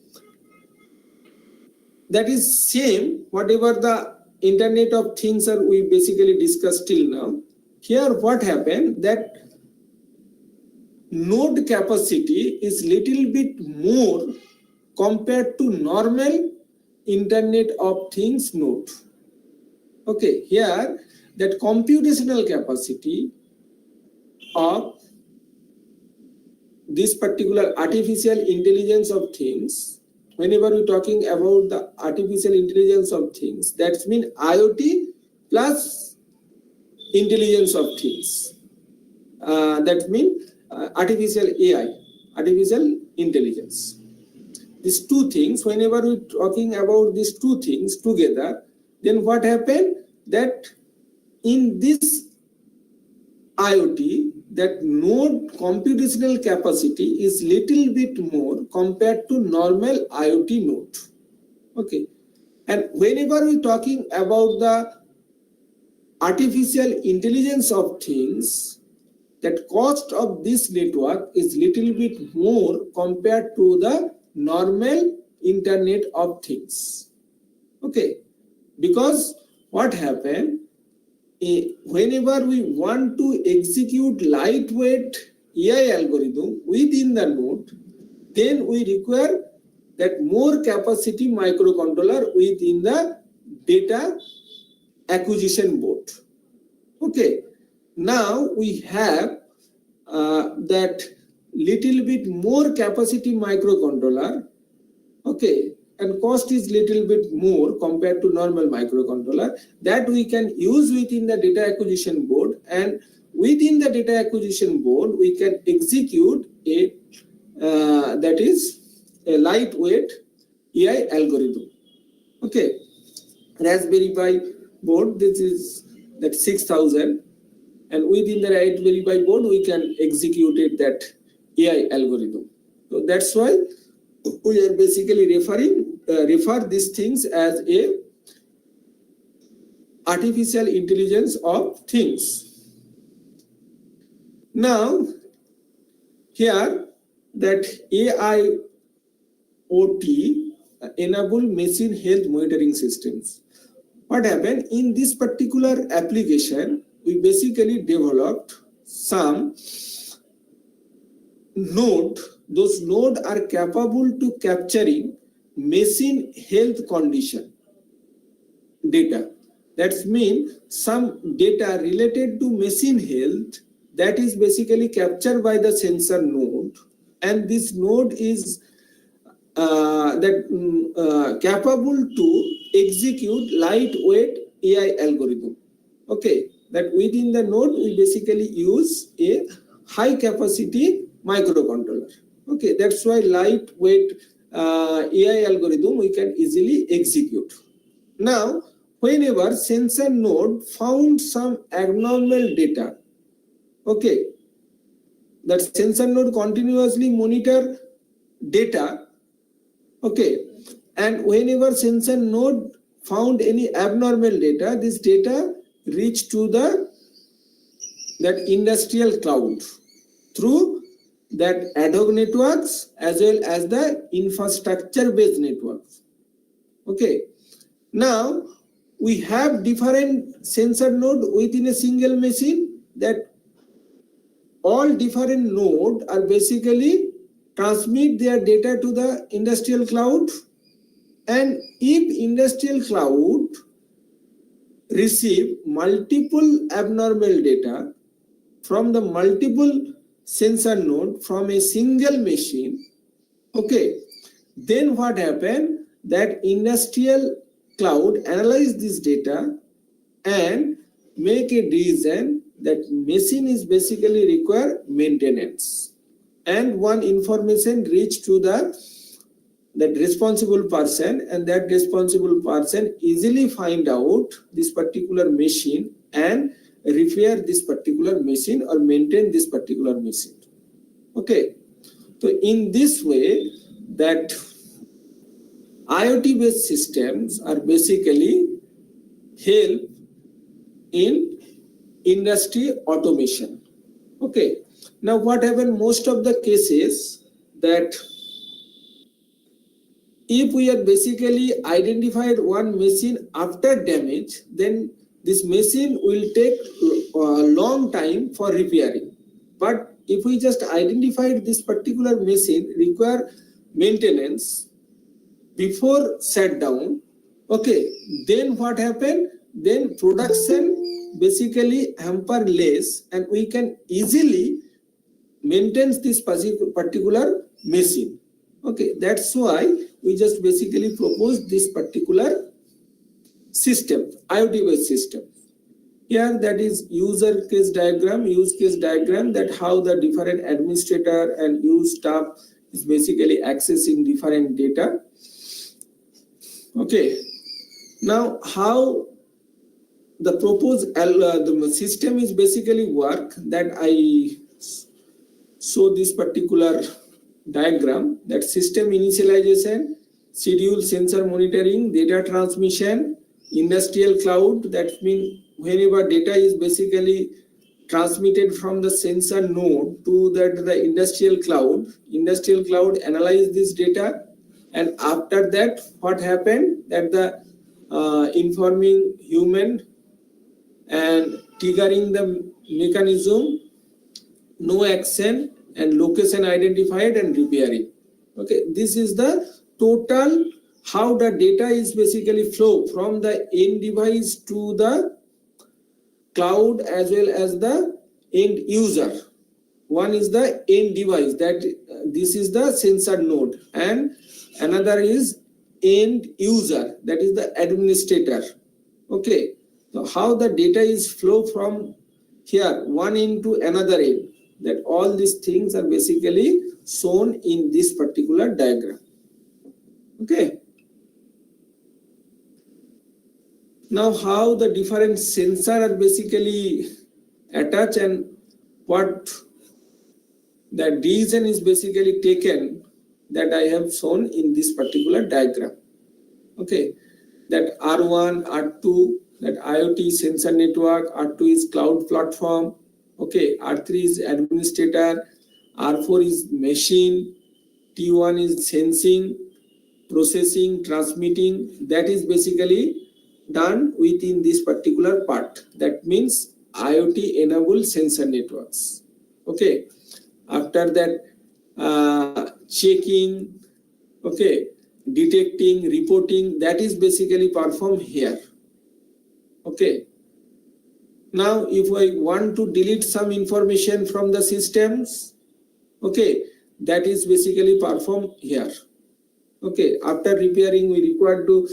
that is same whatever the Internet of Things are we basically discussed till now. Here what happened, that node capacity is little bit more compared to normal Internet of Things node. Okay, here that computational capacity of this particular artificial intelligence of things, whenever we're talking about the artificial intelligence of things, that means IoT plus intelligence of things. That means artificial AI, artificial intelligence. These two things, whenever we're talking about these two things together, then what happened, that in this IoT, that node computational capacity is little bit more compared to normal IoT node. Okay, and whenever we're talking about the artificial intelligence of things, that cost of this network is little bit more compared to the normal Internet of Things. Okay, because what happened, whenever we want to execute lightweight AI algorithm within the node, then we require that more capacity microcontroller within the data acquisition board. Okay, now we have that little bit more capacity microcontroller. Okay, and cost is little bit more compared to normal microcontroller that we can use within the data acquisition board, and within the data acquisition board we can execute a that is a lightweight AI algorithm. Okay, Raspberry Pi board, this is that 6000, and within the Raspberry Pi board we can execute it that AI algorithm. So that's why we are basically refer these things as a artificial intelligence of things. Now here that AIoT enable machine health monitoring systems. What happened in this particular application, we basically developed some node. Those nodes are capable to capturing machine health condition data. That means some data related to machine health that is basically captured by the sensor node, and this node is capable to execute lightweight AI algorithm. Okay, that within the node we basically use a high capacity microcontroller. Okay, that's why lightweight AI algorithm we can easily execute. Now, whenever sensor node found some abnormal data, okay, that sensor node continuously monitor data, okay, and whenever sensor node found any abnormal data, this data reach to that industrial cloud through that ad hoc networks as well as the infrastructure based networks. Okay, now we have different sensor node within a single machine, that all different nodes are basically transmit their data to the industrial cloud, and if industrial cloud receive multiple abnormal data from the multiple sensor node from a single machine, okay, then what happened, that industrial cloud analyze this data and make a decision that machine is basically require maintenance, and one information reach to that responsible person, and that responsible person easily find out this particular machine and repair this particular machine or maintain this particular machine. Okay, so in this way that IoT based systems are basically help in industry automation. Okay, now what happened most of the cases, that if we have basically identified one machine after damage, then this machine will take a long time for repairing. But if we just identified this particular machine require maintenance before shutdown, okay, then what happened? Then production basically hamper less, and we can easily maintain this particular machine. Okay, that's why we just basically propose this particular system, IoT based system. Here that is use case diagram, that how the different administrator and use staff is basically accessing different data. Okay, now how the proposed the system is basically work, that I show this particular diagram, that system initialization, schedule sensor monitoring, data transmission, industrial cloud, that means whenever data is basically transmitted from the sensor node to the industrial cloud analyze this data, and after that what happened, that the informing human and triggering the mechanism no action, and location identified and repairing. Okay, this is the total how the data is basically flow from the end device to the cloud as well as the end user. One is the end device, that this is the sensor node, and another is end user, that is the administrator. Okay, so how the data is flow from here one end to another end, that all these things are basically shown in this particular diagram. Okay, now how the different sensors are basically attached and what the decision is basically taken, that I have shown in this particular diagram. Okay, that R1, R2, that IoT sensor network, R2 is cloud platform, okay, R3 is administrator, R4 is machine, T1 is sensing, processing, transmitting. That is basically done within this particular part. That means IoT enabled sensor networks. Okay, after that checking, okay, detecting, reporting, that is basically performed here. Okay, now if I want to delete some information from the systems, okay, that is basically performed here. Okay, after repairing we require to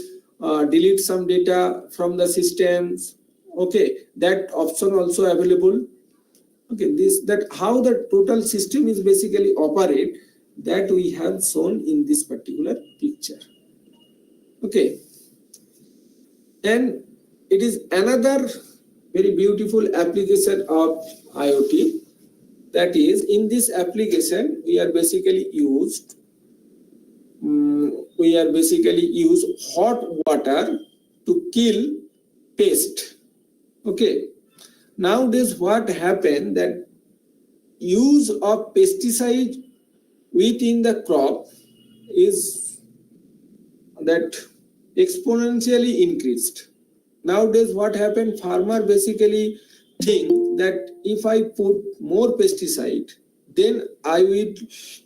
delete some data from the systems. Okay, that option also available. Okay, that how the total system is basically operate, that we have shown in this particular picture. Okay, and it is another very beautiful application of IoT. That is, in this application we are basically used hot water to kill pest. Okay, nowadays what happened, that use of pesticide within the crop is that exponentially increased. Nowadays what happened, farmer basically think that if I put more pesticide, then I will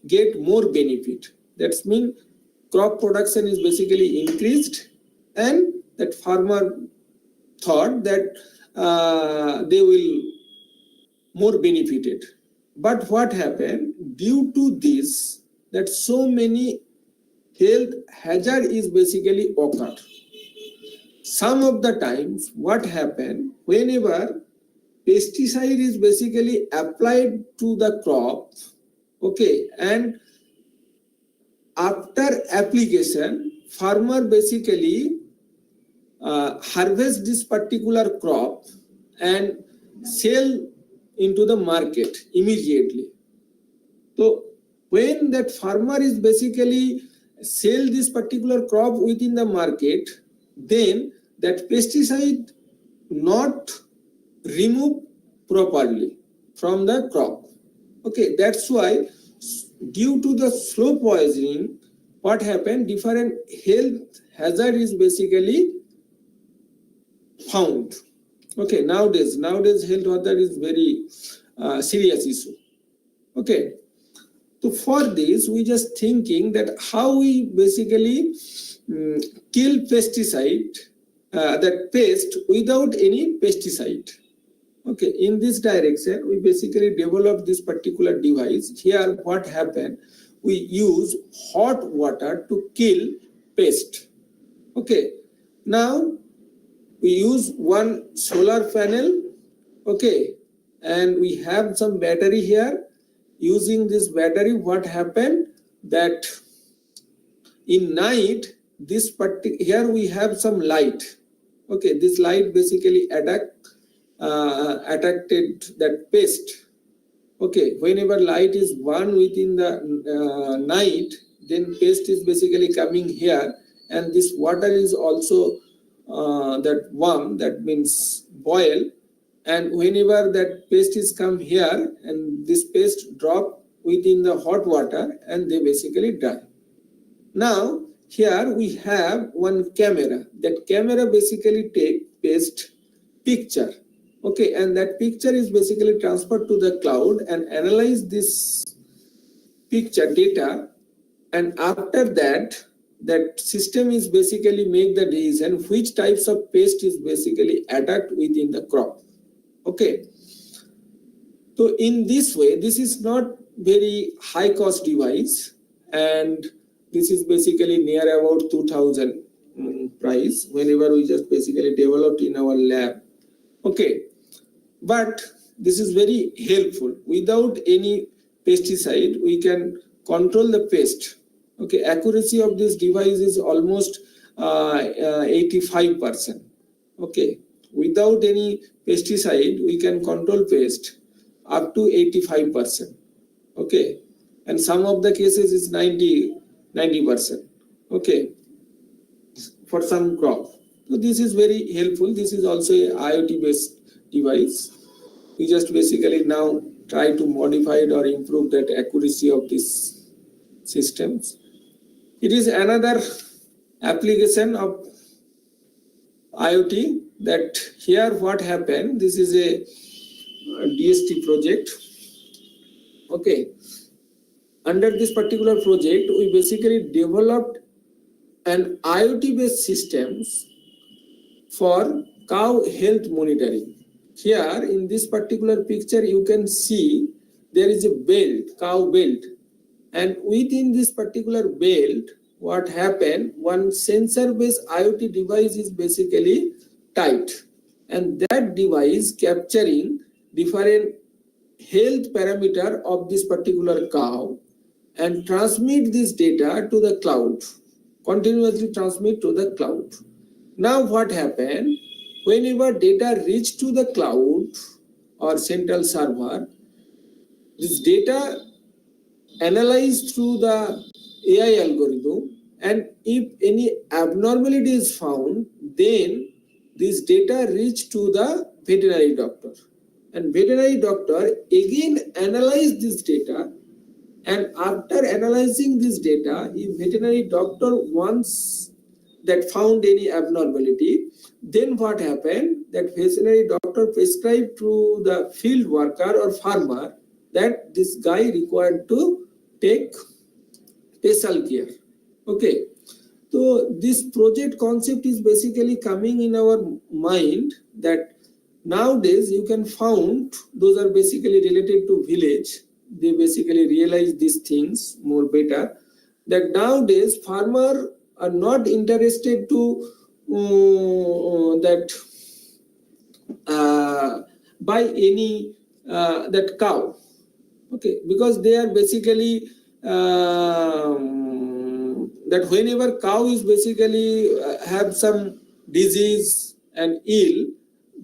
get more benefit. That means crop production is basically increased, and that farmer thought that they will more benefited. But what happened, due to this, that so many health hazard is basically occurred. Some of the times what happened, whenever pesticide is basically applied to the crop, okay, and after application farmer basically harvest this particular crop and sell into the market immediately. So when that farmer is basically sell this particular crop within the market, then that pesticide not remove properly from the crop. Okay, that's why due to the slow poisoning, what happened, different health hazard is basically found. Okay, nowadays health hazard is very serious issue. Okay, so for this we just thinking that how we basically kill pesticide, that pest without any pesticide. Okay, in this direction we basically develop this particular device. Here what happened, we use hot water to kill pest. Okay, now we use one solar panel, okay, and we have some battery here. Using this battery, what happened, that in night, this here we have some light. Okay, this light basically attracted that pest. Okay, whenever light is burn within the night, then pest is basically coming here, and this water is also that warm, that means boil, and whenever that pest is come here, and this pest drop within the hot water and they basically die. Now here we have one camera. That camera basically take pest picture. Okay, and that picture is basically transferred to the cloud and analyze this picture data, and after that, that system is basically make the decision which types of pest is basically attacked within the crop. Okay, so in this way, this is not very high cost device, and this is basically near about 2000 price whenever we just basically developed in our lab. Okay, but this is very helpful. Without any pesticide, we can control the pest. Okay, accuracy of this device is almost 85%. Okay, without any pesticide, we can control pest up to 85%. Okay, and some of the cases is 90%. Okay, for some crop. So this is very helpful. This is also a IoT based device. We just basically now try to modify it or improve that accuracy of these systems. It is another application of IoT. That here what happened, this is a DST project. Okay, under this particular project, we basically developed an IoT based systems for cow health monitoring. Here in this particular picture, you can see there is a belt, cow belt, and within this particular belt, what happened, one sensor based IoT device is basically tied, and that device capturing different health parameter of this particular cow and transmit this data to the cloud, continuously transmit to the cloud. Now what happened, whenever data reach to the cloud or central server, this data analyzed through the AI algorithm, and if any abnormality is found, then this data reach to the veterinary doctor, and veterinary doctor again analyze this data, and after analyzing this data, if veterinary doctor wants that found any abnormality, then what happened, that veterinary doctor prescribed to the field worker or farmer that this guy required to take special care. Okay, so this project concept is basically coming in our mind that nowadays you can found, those are basically related to village, they basically realize these things more better, that nowadays farmer are not interested to buy any that cow. Okay, because they are basically that whenever cow is basically have some disease and ill,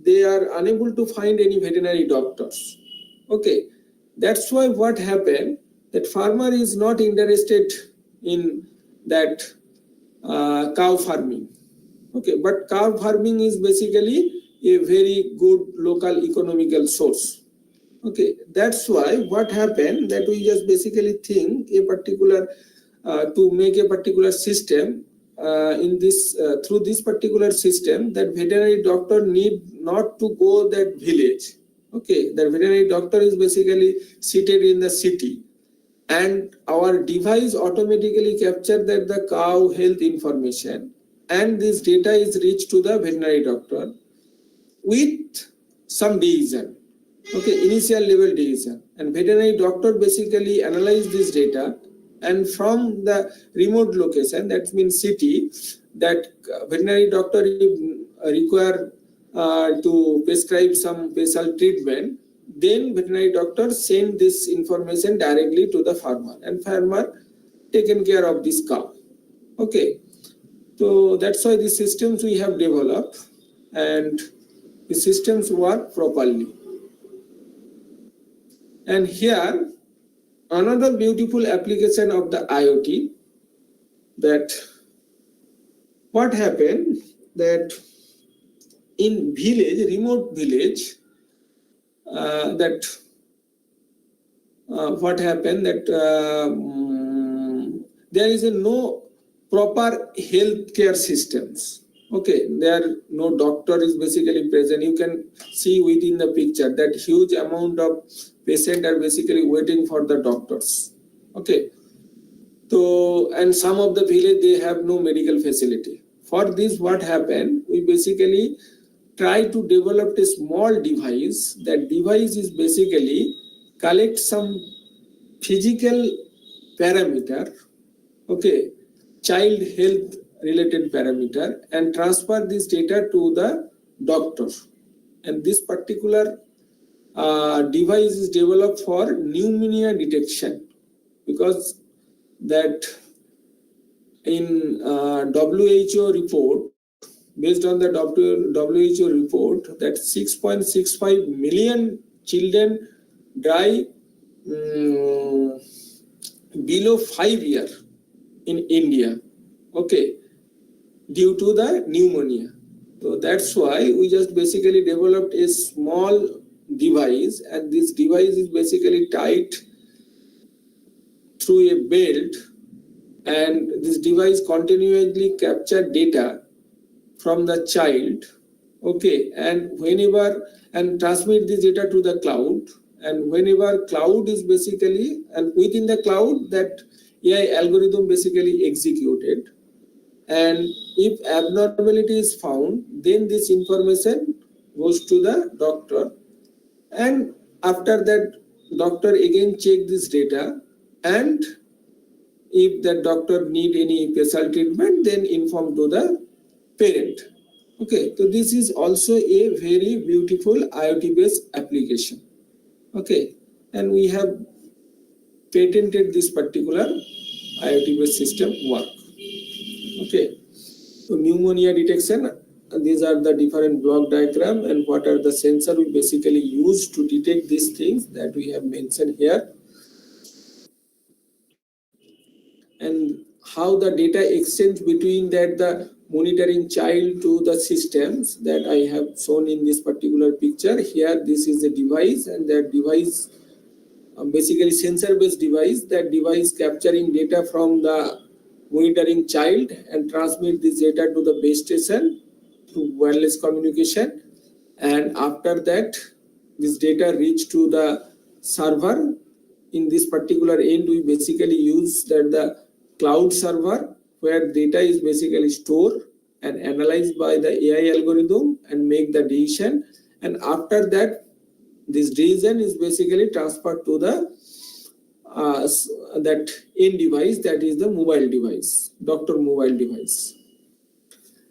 they are unable to find any veterinary doctors. Okay, that's why what happened, that farmer is not interested in that cow farming. Okay, but cow farming is basically a very good local economical source. Okay, that's why what happened, that we just basically think a particular to make a particular system in this through this particular system, that veterinary doctor need not to go that village. Okay, the veterinary doctor is basically seated in the city, and our device automatically capture that the cow health information, and this data is reached to the veterinary doctor with some decision. Okay, initial level decision, and veterinary doctor basically analyze this data, and from the remote location, that means city, that veterinary doctor require to prescribe some special treatment, then veterinary doctor send this information directly to the farmer, and farmer taken care of this cow. Okay, so that's why the systems we have developed, and the systems work properly. And here another beautiful application of the IoT, that what happened, that in village, remote village, what happened, that there is no proper healthcare systems. Okay, there no doctor is basically present. You can see within the picture that huge amount of patients are basically waiting for the doctors. Okay, so and some of the village they have no medical facility. For this, what happened? We basically try to develop a small device. That device is basically collect some physical parameter, okay, child health related parameter, and transfer this data to the doctor. And this particular device is developed for pneumonia detection, because that in WHO report, based on the WHO report, that 6.65 million children die below 5 years in India, okay, due to the pneumonia. So that's why we just basically developed a small device, and this device is basically tied through a belt, and this device continuously capture data from the child, okay, and whenever and transmit this data to the cloud, and whenever cloud is basically, and within the cloud that AI algorithm basically executed, and if abnormality is found, then this information goes to the doctor, and after that doctor again check this data, and if the doctor need any special treatment, then inform to the parent. Okay, so this is also a very beautiful IoT based application. Okay, and we have patented this particular IoT based system work. Okay, so pneumonia detection, these are the different block diagram, and what are the sensor we basically use to detect these things that we have mentioned here, and how the data exchange between that the monitoring child to the systems that I have shown in this particular picture. Here this is a device, and that device basically sensor based device, that device capturing data from the monitoring child and transmit this data to the base station to wireless communication, and after that this data reach to the server. In this particular end we basically use that the cloud server, where data is basically stored and analyzed by the AI algorithm and make the decision, and after that this decision is basically transferred to the that end device, that is the mobile device, doctor mobile device,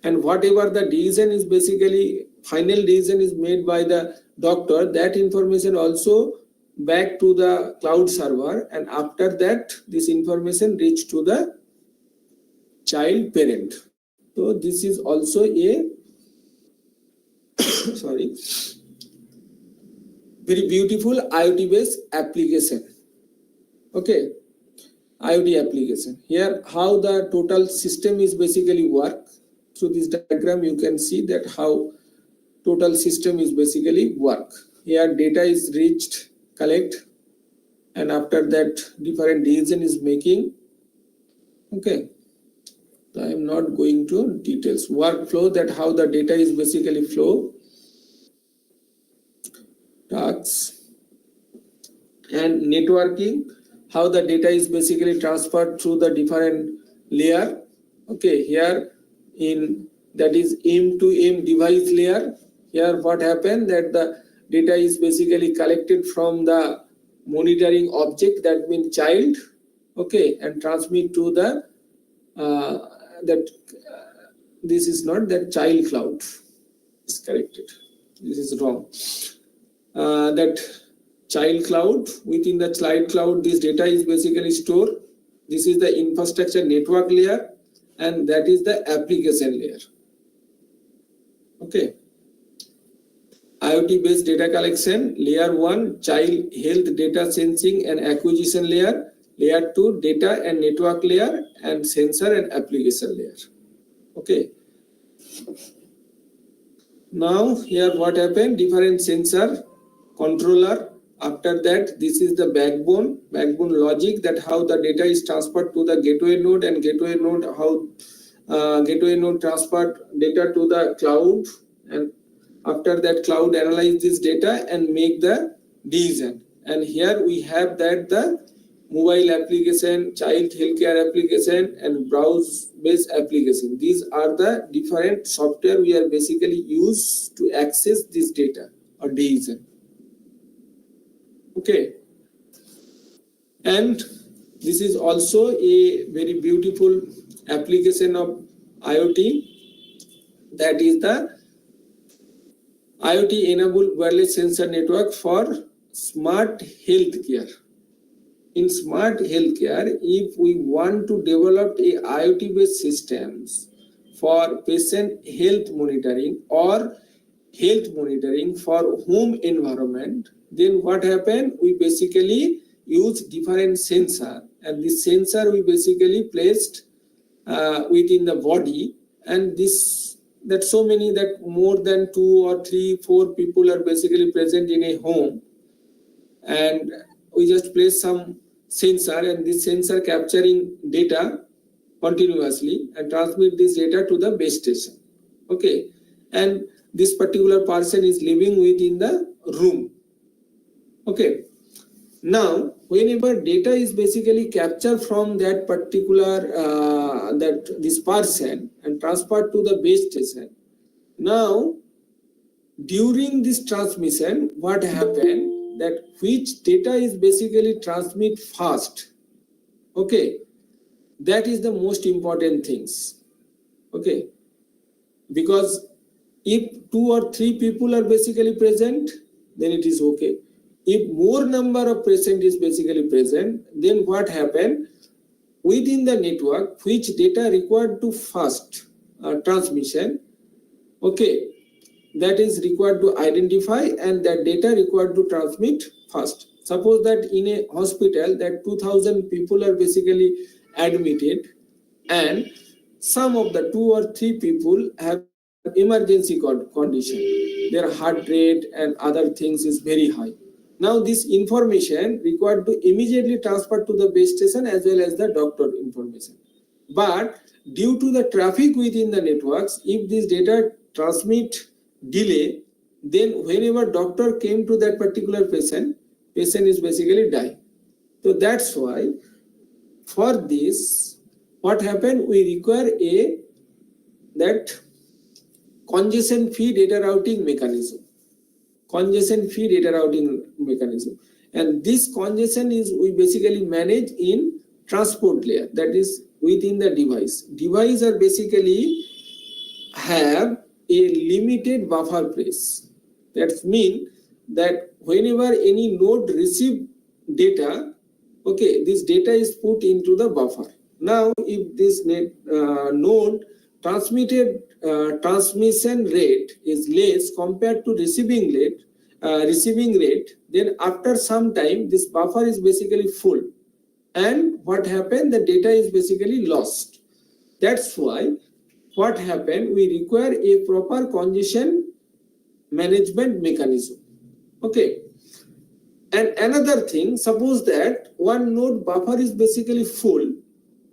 and whatever the decision is basically final decision is made by the doctor, that information also back to the cloud server, and after that this information reach to the child parent. So this is also a sorry, very beautiful IoT based application. Okay, IoT application. Here how the total system is basically work. Through this diagram you can see that how total system is basically work. Here data is reached, collect, and after that different decision is making. Okay, I am not going to details. Workflow, that how the data is basically flow, tasks, and networking, how the data is basically transferred through the different layer. Okay, here in that is M to M device layer. Here what happened, that the data is basically collected from the monitoring object, that means child, okay, and transmit to the this is not that child cloud, is corrected, this is wrong. That child cloud, within the child cloud this data is basically stored. This is the infrastructure network layer, and that is the application layer. Okay, IoT based data collection, layer 1 child health data sensing and acquisition layer, layer 2 data and network layer, and sensor and application layer. Okay, now here what happened, different sensor, controller, after that this is the backbone logic, that how the data is transferred to the gateway node, and gateway node how gateway node transfer data to the cloud, and after that cloud analyze this data and make the decision. And here we have that the mobile application, child healthcare application, and browse based application. These are the different software we are basically used to access this data or decision. Okay, and this is also a very beautiful application of IoT, that is the IoT enabled wireless sensor network for smart healthcare. In smart healthcare, if we want to develop a IoT based systems for patient health monitoring or health monitoring for home environment, then what happen? We basically use different sensor, and this sensor we basically placed within the body, and this that so many that more than 2 or 3, 4 people are basically present in a home, and we just place some sensor, and this sensor capturing data continuously and transmit this data to the base station. Okay, and this particular person is living within the room. Okay, now whenever data is basically captured from that particular this person and transferred to the base station, now during this transmission, what happened, that which data is basically transmit fast. Okay, that is the most important things. Okay, because if 2 or 3 people are basically present, then it is okay. If more number of patient is basically present, then what happened, within the network, which data required to fast transmission, okay, that is required to identify, and that data required to transmit fast. Suppose that in a hospital that 2000 people are basically admitted, and some of the 2 or 3 people have emergency condition, their heart rate and other things is very high. Now this information required to immediately transfer to the base station as well as the doctor information. But due to the traffic within the networks, if this data transmit delay, then whenever doctor came to that particular patient is basically die. So that's why for this, what happened, we require that congestion fee data routing mechanism. Congestion fee data routing mechanism, and this congestion is we basically manage in transport layer, that is within the device are basically have a limited buffer place. That means that whenever any node receive data, okay, this data is put into the buffer. Now if this node transmitted transmission rate is less compared to receiving rate, then after some time this buffer is basically full, and what happened, the data is basically lost. That's why what happened, we require a proper congestion management mechanism. Okay, and another thing, suppose that one node buffer is basically full,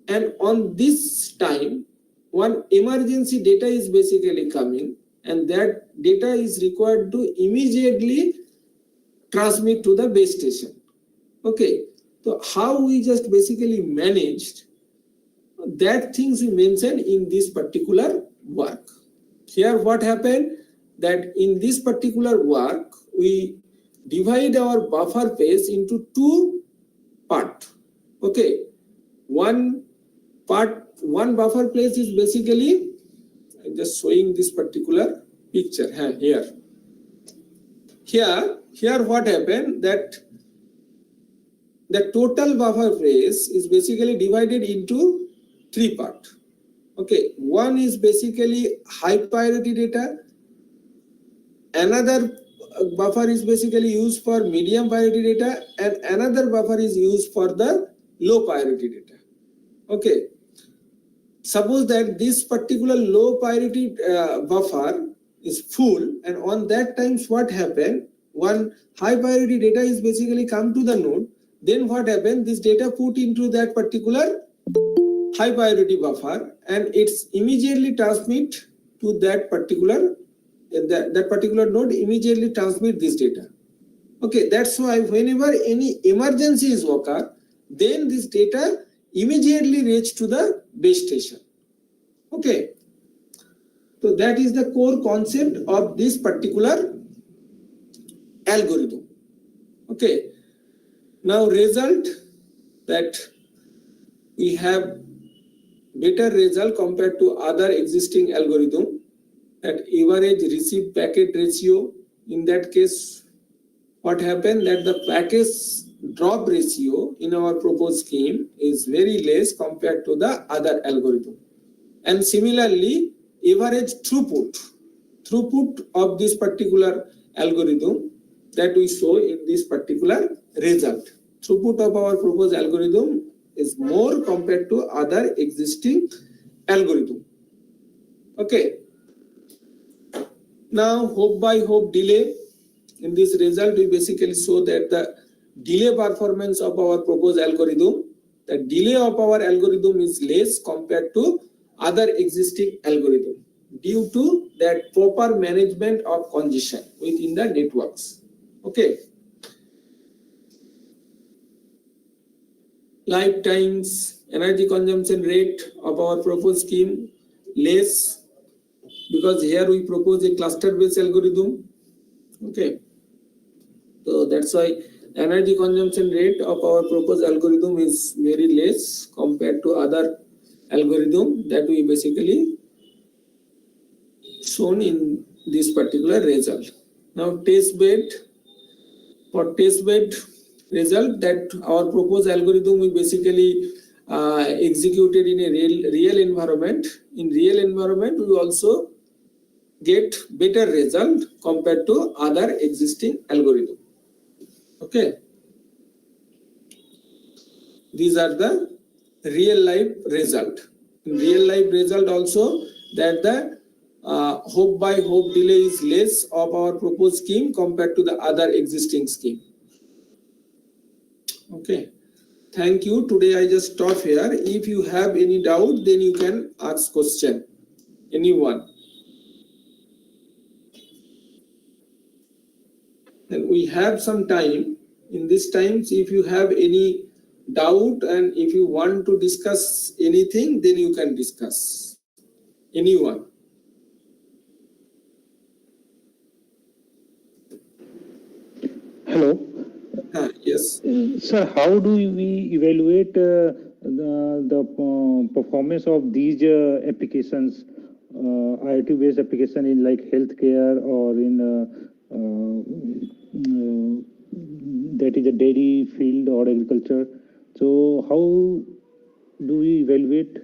and on this time one emergency data is basically coming, and that data is required to immediately transmit to the base station. Okay, so how we just basically managed that things we mentioned in this particular work. Here what happened, that in this particular work we divide our buffer phase into 2 parts. Okay, one buffer place is basically, I'm just showing this particular picture here. Here what happened, that the total buffer phase is basically divided into 3 parts. Okay, one is basically high priority data, another buffer is basically used for medium priority data, and another buffer is used for the low priority data. Okay, suppose that this particular low priority buffer is full, and on that times what happened, one high priority data is basically come to the node, then what happened, this data put into that particular high priority buffer, and it's immediately transmit to that particular node immediately transmit this data. Okay, that's why whenever any emergency is occur, then this data immediately reach to the base station. Okay, so that is the core concept of this particular algorithm. Okay, now result that we have better result compared to other existing algorithm, at average receive packet ratio. In that case, what happened that the packet drop ratio in our proposed scheme is very less compared to the other algorithm. And similarly, average throughput of this particular algorithm that we show in this particular result. Throughput of our proposed algorithm is more compared to other existing algorithm. Okay. Now, hope by hope delay. In this result, we basically show that the delay performance of our proposed algorithm, the delay of our algorithm is less compared to other existing algorithm due to that proper management of congestion within the networks. Okay. Lifetimes, energy consumption rate of our proposed scheme less, because here we propose a cluster based algorithm. Okay, so that's why energy consumption rate of our proposed algorithm is very less compared to other algorithm that we basically shown in this particular result. Now test bed, for test bed result, that our proposed algorithm we basically executed in a real environment. In real environment, we also get better result compared to other existing algorithm. Okay, these are the real life result. In real life result also, that the hope by hope delay is less of our proposed scheme compared to the other existing scheme. Okay, thank you. Today I just stop here. If you have any doubt, then you can ask question. Anyone? And we have some time. In these times, if you have any doubt and if you want to discuss anything, then you can discuss. Anyone? Hello. Yes. Sir, how do we evaluate the performance of these applications, IoT-based application in like healthcare or in that is a dairy field or agriculture? So how do we evaluate?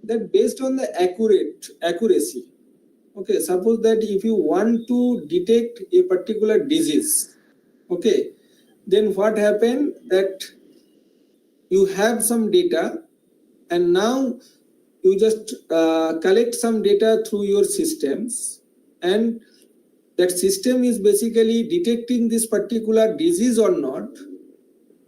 That based on the accuracy. Okay, suppose that if you want to detect a particular disease, okay, then what happened that you have some data and now you just collect some data through your systems, and that system is basically detecting this particular disease or not.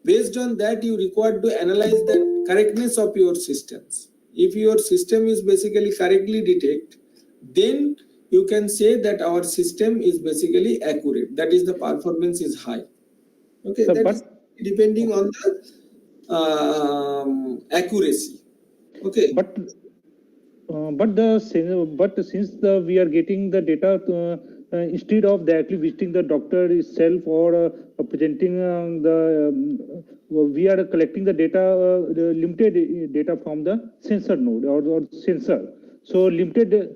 Based on that, you require to analyze the correctness of your systems. If your system is basically correctly detect, then you can say that our system is basically accurate. That is, the performance is high. Okay, so, that is depending on the accuracy. Okay, but since we are getting the data instead of directly visiting the doctor itself or presenting we are collecting the data, limited data from the sensor node or sensor. So limited.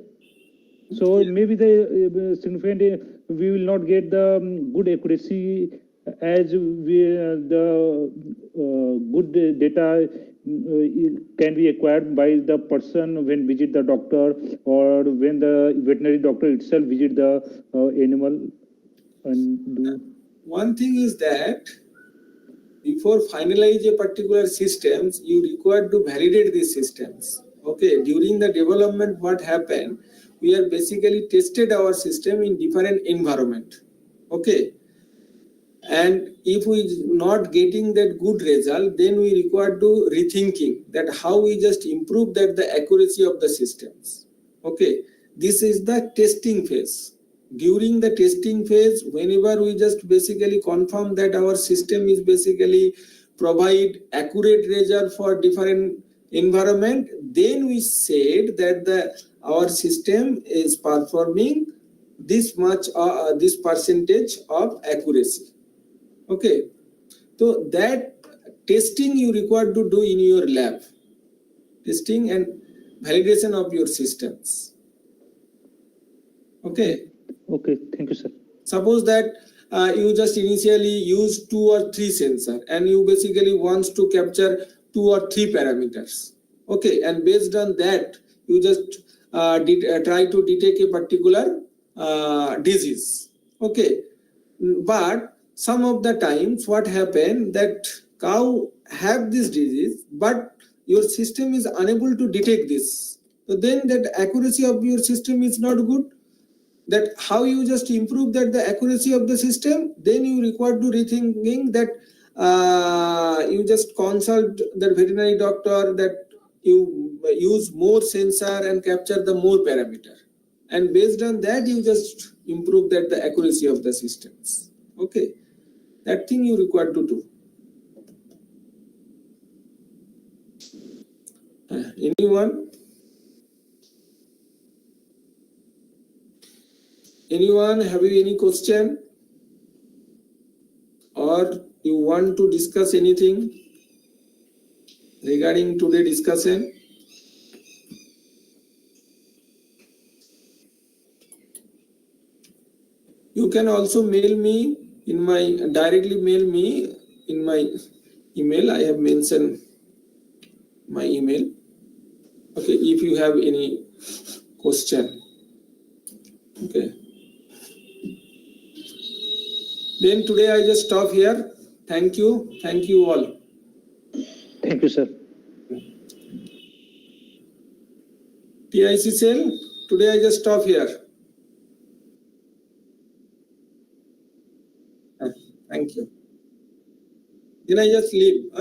So maybe the significant we will not get the good accuracy as the good data can be acquired by the person when visit the doctor or when the veterinary doctor itself visit the animal and do. One thing is that before finalize a particular systems, you require to validate these systems. Okay, during the development, what happened? We are basically tested our system in different environment. Okay, And if we not getting that good result, then we require to rethinking that how we just improve that the accuracy of the systems. Okay, this is the testing phase. During the testing phase, whenever we just basically confirm that our system is basically provide accurate result for different environment, then we said that our system is performing this much this percentage of accuracy. Okay, so that testing you require to do in your lab, testing and validation of your systems. Okay. Okay, thank you, sir. Suppose that you just initially use 2 or 3 sensor and you basically wants to capture 2 or 3 parameters. Okay, and based on that you just try to detect a particular disease. Okay, but some of the times what happen that cow have this disease but your system is unable to detect this, so then that accuracy of your system is not good. That how you just improve that the accuracy of the system, then you require to rethinking that you just consult the veterinary doctor, that you use more sensor and capture the more parameter, and based on that you just improve that the accuracy of the systems. Okay, that thing you require to do. Anyone having any question or you want to discuss anything regarding today's discussion? You can also mail me directly mail me in my email. I have mentioned my email. Okay, if you have any question. Okay. Then today I just stop here. Thank you. Thank you all. Thank you, sir. TIC cell, today I just stop here. Thank you. Then I just leave.